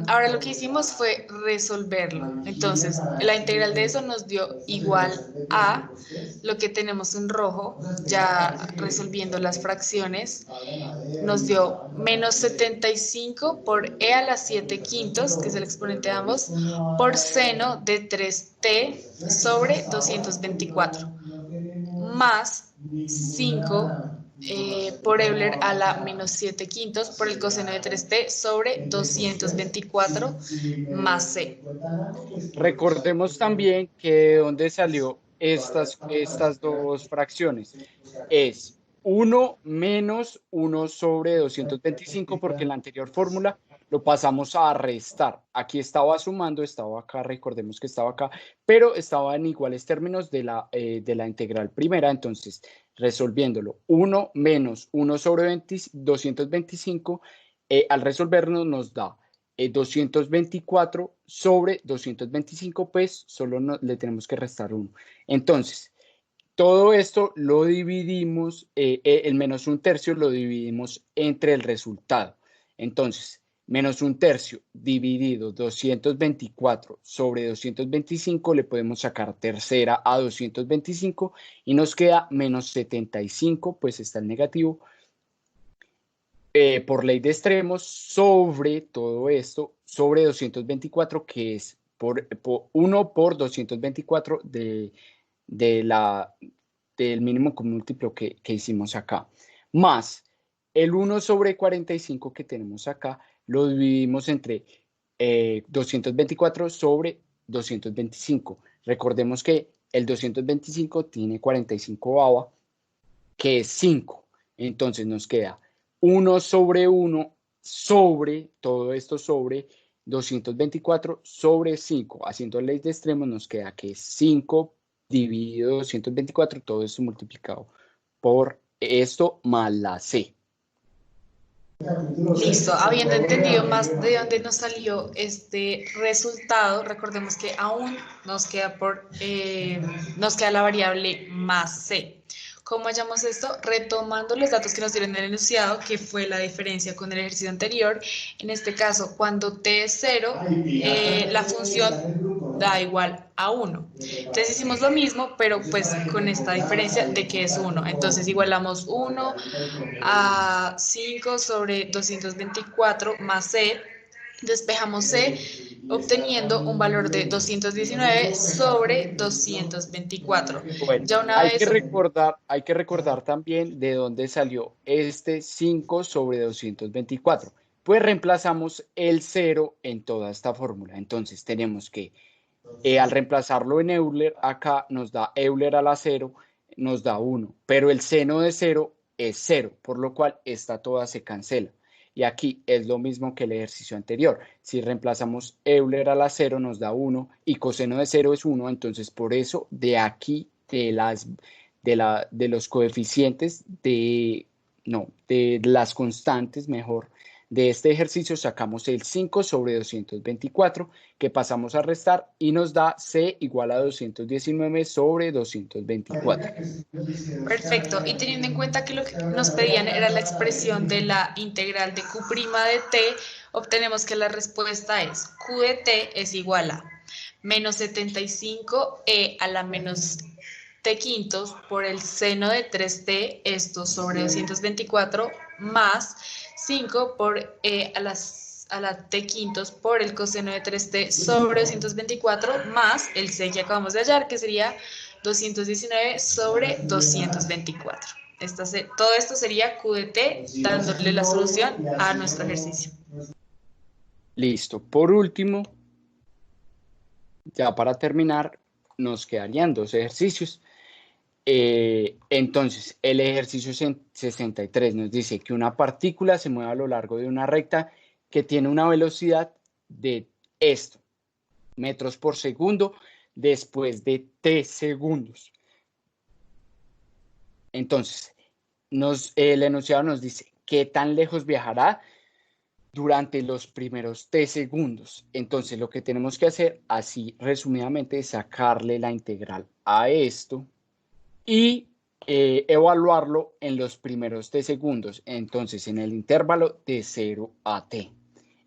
Ahora lo que hicimos fue resolverlo. Entonces, la integral de eso nos dio igual a lo que tenemos en rojo, ya resolviendo las fracciones, nos dio menos 75 por e a la 7 quintos, que es el exponente de ambos, por seno de 3t sobre 224, más 5 por Euler a la menos 7 quintos por el coseno de 3t sobre 224 más c. Recordemos también que de dónde salió estas dos fracciones. Es 1 menos 1 sobre 225 porque en la anterior fórmula lo pasamos a restar. Aquí estaba sumando, estaba acá, recordemos que estaba acá, pero estaba en iguales términos de la integral primera. Entonces, resolviéndolo, 1 menos 1 sobre 225, al resolvernos nos da 224 sobre 225, pues solo le tenemos que restar 1. Entonces, todo esto lo dividimos, el menos un tercio lo dividimos entre el resultado. Entonces, menos un tercio dividido 224 sobre 225, le podemos sacar tercera a 225 y nos queda menos 75, pues está el negativo, por ley de extremos sobre todo esto, sobre 224, que es por 1 por 224 del mínimo común múltiplo que hicimos acá, más el 1 sobre 45 que tenemos acá, lo dividimos entre 224 sobre 225. Recordemos que el 225 tiene 45 baba, que es 5. Entonces nos queda 1 sobre 1 sobre, todo esto sobre 224 sobre 5. Haciendo ley de extremos nos queda que es 5 dividido 224, todo esto multiplicado por esto más la C. Listo, habiendo entendido más de dónde nos salió este resultado, recordemos que aún nos queda nos queda la variable más c. ¿Cómo hallamos esto? Retomando los datos que nos dieron en el enunciado, que fue la diferencia con el ejercicio anterior. En este caso, cuando t es 0, la función da igual a 1. Entonces hicimos lo mismo, pero pues con esta diferencia de que es 1. Entonces igualamos 1 a 5 sobre 224 más c, despejamos c, obteniendo un valor de 219 sobre 224. Bueno, Ya una vez... hay que recordar también de dónde salió este 5 sobre 224. Pues reemplazamos el 0 en toda esta fórmula. Entonces tenemos que, al reemplazarlo en Euler, acá nos da Euler a la 0, nos da 1, pero el seno de 0 es 0, por lo cual esta toda se cancela. Y aquí es lo mismo que el ejercicio anterior. Si reemplazamos Euler a la 0 nos da 1 y coseno de 0 es 1, entonces por eso de aquí de los coeficientes de las constantes, mejor, de este ejercicio sacamos el 5 sobre 224 que pasamos a restar y nos da C igual a 219 sobre 224. Perfecto, y teniendo en cuenta que lo que nos pedían era la expresión de la integral de Q' de t, obtenemos que la respuesta es Q de t es igual a menos 75 e a la menos t quintos por el seno de 3t, esto sobre 224, más 5 por e a la t quintos por el coseno de 3t sobre 224, más el c que acabamos de hallar, que sería 219 sobre 224. Todo esto sería Q de t, dándole la solución a nuestro ejercicio. Listo. Por último, ya para terminar, nos quedarían dos ejercicios. Entonces, el ejercicio 63 nos dice que una partícula se mueve a lo largo de una recta que tiene una velocidad de esto, metros por segundo, después de t segundos. Entonces, el enunciado nos dice qué tan lejos viajará durante los primeros t segundos. Entonces, lo que tenemos que hacer, así resumidamente, es sacarle la integral a esto y evaluarlo en los primeros t segundos, entonces en el intervalo de 0 a t.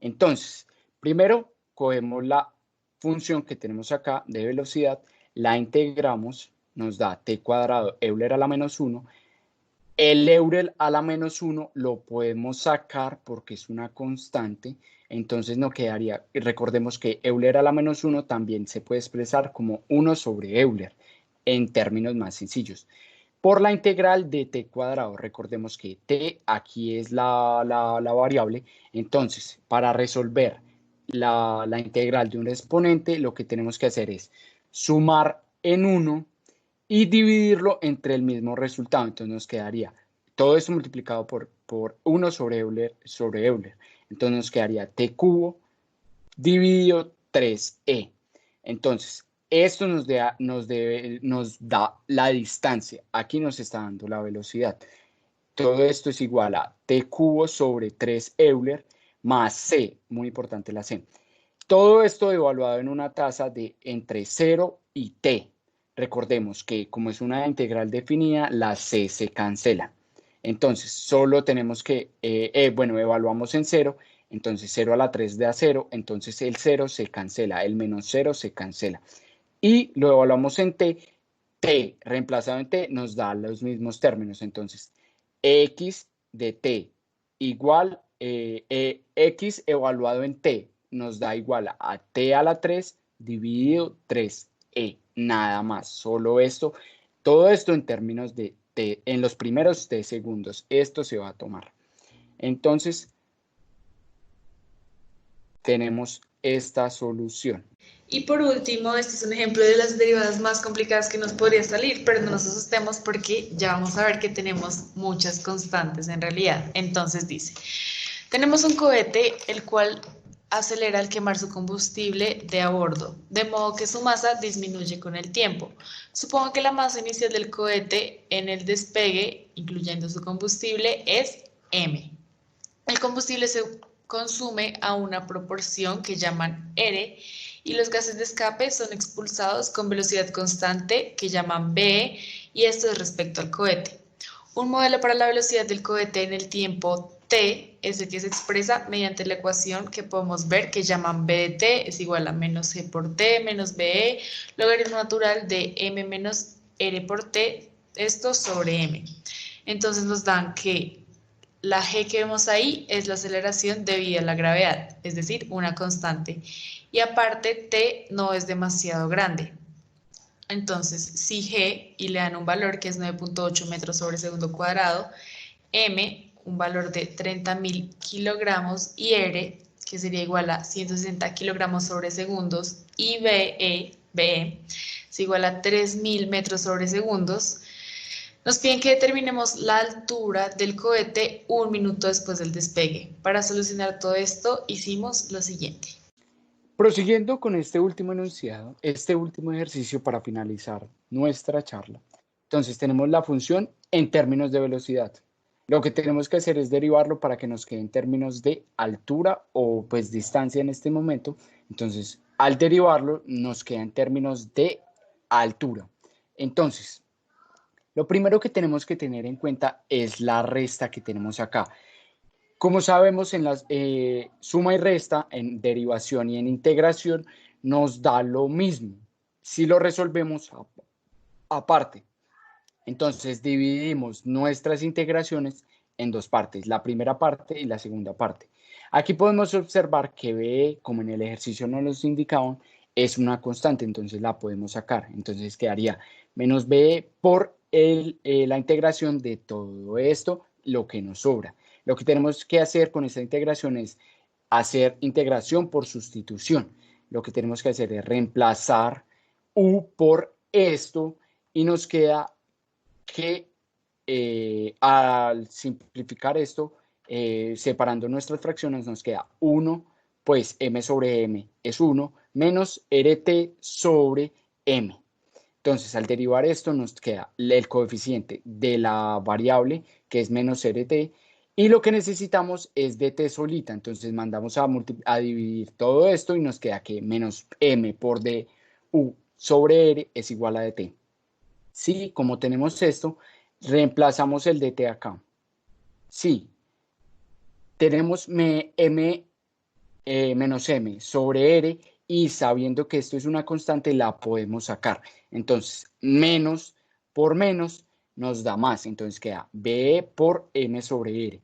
Entonces, primero cogemos la función que tenemos acá de velocidad, la integramos, nos da t cuadrado Euler a la menos 1. El Euler a la menos 1 lo podemos sacar porque es una constante, entonces nos quedaría, y recordemos que Euler a la menos 1 también se puede expresar como 1 sobre Euler, en términos más sencillos. Por la integral de t cuadrado, recordemos que t aquí es la variable, entonces para resolver la integral de un exponente, lo que tenemos que hacer es sumar en 1 y dividirlo entre el mismo resultado. Entonces nos quedaría todo esto multiplicado por 1 sobre Euler. Entonces nos quedaría t cubo dividido 3e. Entonces, esto nos da la distancia. Aquí nos está dando la velocidad. Todo esto es igual a t cubo sobre 3 Euler más c, muy importante la c. Todo esto evaluado en una tasa de entre 0 y t. Recordemos que como es una integral definida, la c se cancela. Entonces, solo tenemos que, evaluamos en 0, entonces 0 a la 3 da 0, entonces el 0 se cancela, el menos 0 se cancela. Y lo evaluamos en t reemplazado en t nos da los mismos términos, entonces x de t igual, x evaluado en t nos da igual a t a la 3 dividido 3e, nada más, solo esto, todo esto en términos de t, en los primeros t segundos, esto se va a tomar. Entonces, tenemos esta solución. Y por último, este es un ejemplo de las derivadas más complicadas que nos podría salir, pero no nos asustemos porque ya vamos a ver que tenemos muchas constantes en realidad. Entonces dice, tenemos un cohete el cual acelera al quemar su combustible de a bordo, de modo que su masa disminuye con el tiempo. Supongo que la masa inicial del cohete en el despegue, incluyendo su combustible, es m. El combustible se consume a una proporción que llaman R y los gases de escape son expulsados con velocidad constante que llaman v, y esto es respecto al cohete. Un modelo para la velocidad del cohete en el tiempo t es el que se expresa mediante la ecuación que podemos ver que llaman v de t es igual a menos g por t menos ve, logaritmo natural de m menos r por t, esto sobre m. Entonces nos dan que la g que vemos ahí es la aceleración debida a la gravedad, es decir, una constante. Y aparte, t no es demasiado grande. Entonces, si g, y le dan un valor que es 9.8 metros sobre segundo cuadrado, m, un valor de 30.000 kilogramos, y r, que sería igual a 160 kilogramos sobre segundos, y ve, es igual a 3.000 metros sobre segundos, nos piden que determinemos la altura del cohete un minuto después del despegue. Para solucionar todo esto, hicimos lo siguiente. Prosiguiendo con este último enunciado, este último ejercicio para finalizar nuestra charla, entonces tenemos la función en términos de velocidad. Lo que tenemos que hacer es derivarlo para que nos quede en términos de altura o pues distancia en este momento. Entonces, al derivarlo nos queda en términos de altura. Entonces, lo primero que tenemos que tener en cuenta es la resta que tenemos acá. Como sabemos, en la suma y resta, en derivación y en integración, nos da lo mismo si lo resolvemos aparte. Entonces, dividimos nuestras integraciones en dos partes, la primera parte y la segunda parte. Aquí podemos observar que B, como en el ejercicio nos los indicaban, es una constante, entonces la podemos sacar. Entonces quedaría menos B por la integración de todo esto, lo que nos sobra. Lo que tenemos que hacer con esta integración es hacer integración por sustitución. Lo que tenemos que hacer es reemplazar U por esto y nos queda que al simplificar esto, separando nuestras fracciones, nos queda 1, pues m sobre m es 1, menos rt sobre m. Entonces, al derivar esto, nos queda el coeficiente de la variable, que es menos rt, y lo que necesitamos es dt solita. Entonces, mandamos a dividir todo esto y nos queda que menos m por du sobre r es igual a dt. Sí, como tenemos esto, Reemplazamos el dt acá. Sí, tenemos m menos m sobre r y sabiendo que esto es una constante la podemos sacar. Entonces, menos por menos nos da más. Entonces queda b por m sobre r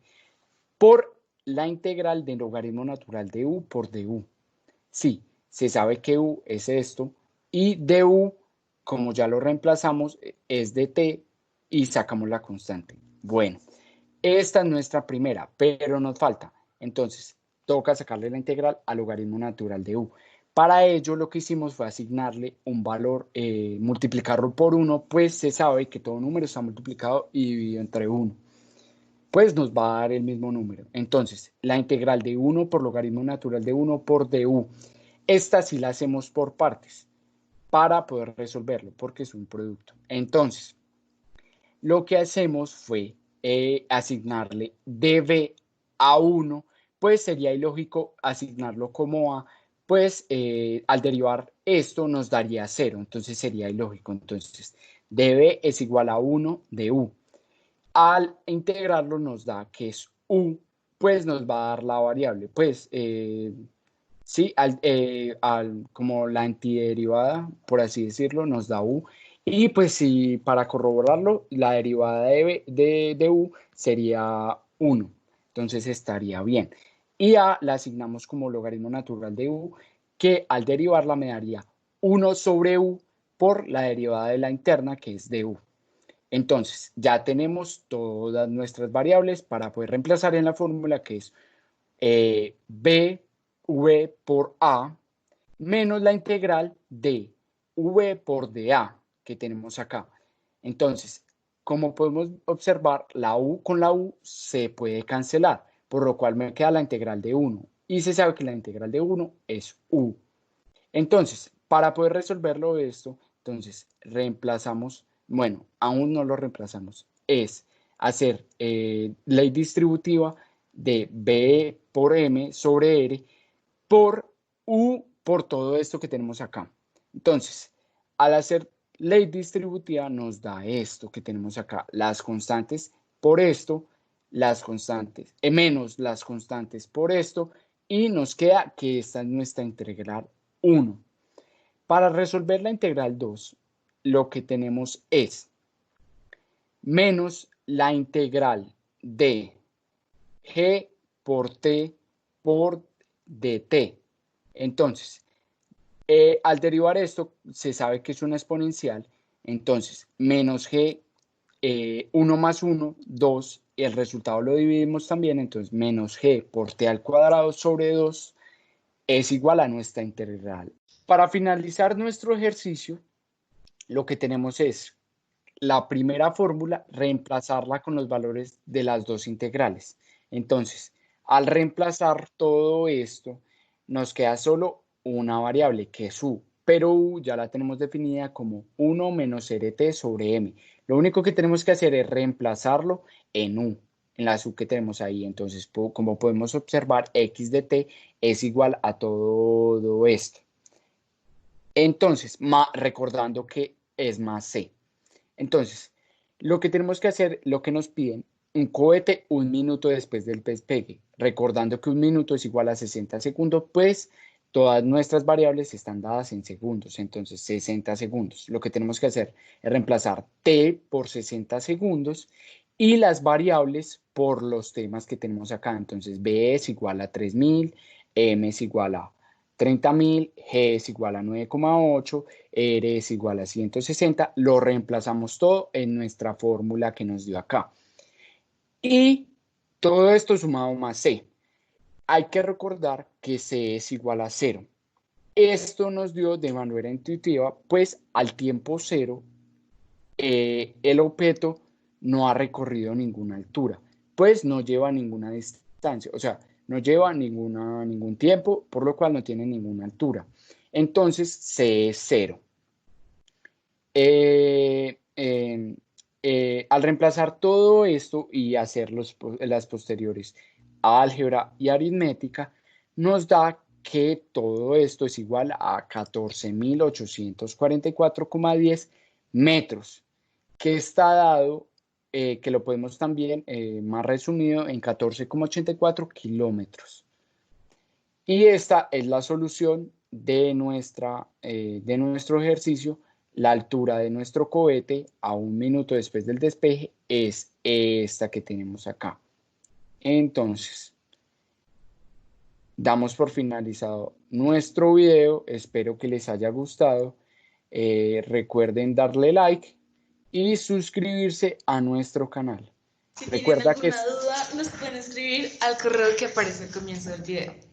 por la integral del logaritmo natural de u por du. Sí, se sabe que u es esto y du, como ya lo reemplazamos, es dt y sacamos la constante. Bueno, esta es nuestra primera, pero nos falta. Entonces, toca sacarle la integral al logaritmo natural de u. Para ello, lo que hicimos fue asignarle un valor, multiplicarlo por 1, pues se sabe que todo número está multiplicado y dividido entre 1. Pues nos va a dar el mismo número. Entonces, la integral de 1 por logaritmo natural de 1 por du. Esta sí la hacemos por partes para poder resolverlo, porque es un producto. Entonces, lo que hacemos fue asignarle db a 1, pues sería ilógico asignarlo como a, pues al derivar esto nos daría 0, entonces sería ilógico. Entonces, db es igual a 1 de u. Al integrarlo nos da que es u, pues nos va a dar la variable, pues sí, como la antiderivada, por así decirlo, nos da u. Y pues si para corroborarlo, la derivada de u sería 1. Entonces estaría bien. Y a la asignamos como logaritmo natural de u, que al derivarla me daría 1 sobre u por la derivada de la interna, que es de u. Entonces, ya tenemos todas nuestras variables para poder reemplazar en la fórmula, que es b v por a menos la integral de v por dA que tenemos acá. Entonces, como podemos observar, la u con la u se puede cancelar, por lo cual me queda la integral de 1. Y se sabe que la integral de 1 es u. Entonces, para poder resolverlo esto, entonces reemplazamos, bueno, aún no lo reemplazamos, es hacer ley distributiva de b por m sobre r por u por todo esto que tenemos acá. Entonces, al hacer ley distributiva nos da esto que tenemos acá, las constantes por esto, las constantes, menos las constantes por esto, y nos queda que esta es nuestra integral 1. Para resolver la integral 2, lo que tenemos es menos la integral de g por t por dt. Entonces, al derivar esto, se sabe que es una exponencial. Entonces, menos g, 1 más 1, 2. Y el resultado lo dividimos también. Entonces, menos g por t al cuadrado sobre 2 es igual a nuestra integral. Para finalizar nuestro ejercicio, lo que tenemos es la primera fórmula, reemplazarla con los valores de las dos integrales. Entonces, al reemplazar todo esto, nos queda solo una variable que es u, pero u ya la tenemos definida como 1 menos rt sobre m. Lo único que tenemos que hacer es reemplazarlo en u, en la u que tenemos ahí. Entonces, como podemos observar, x de t es igual a todo esto. Entonces, recordando que es más c. Entonces, lo que tenemos que hacer, lo que nos piden, un cohete 1 minuto después del despegue. Recordando que 1 minuto es igual a 60 segundos, pues todas nuestras variables están dadas en segundos. Entonces, 60 segundos. Lo que tenemos que hacer es reemplazar t por 60 segundos y las variables por los temas que tenemos acá. Entonces, b es igual a 3000, m es igual a 30.000, G es igual a 9,8, R es igual a 160, lo reemplazamos todo en nuestra fórmula que nos dio acá. Y todo esto sumado más C. Hay que recordar que C es igual a 0. Esto nos dio de manera intuitiva, pues al tiempo 0, el objeto no ha recorrido ninguna altura, pues no lleva ninguna distancia, o sea, no lleva ningún tiempo, por lo cual no tiene ninguna altura. Entonces, C es 0. Al reemplazar todo esto y hacer las posteriores álgebra y aritmética, nos da que todo esto es igual a 14.844,10 metros, que está dado que lo podemos también, más resumido, en 14,84 kilómetros. Y esta es la solución de nuestro ejercicio. La altura de nuestro cohete a 1 minuto después del despeje es esta que tenemos acá. Entonces, damos por finalizado nuestro video. Espero que les haya gustado. Recuerden darle like y suscribirse a nuestro canal. Si tienen Recuerda que alguna duda, nos pueden escribir al correo que aparece al comienzo del video.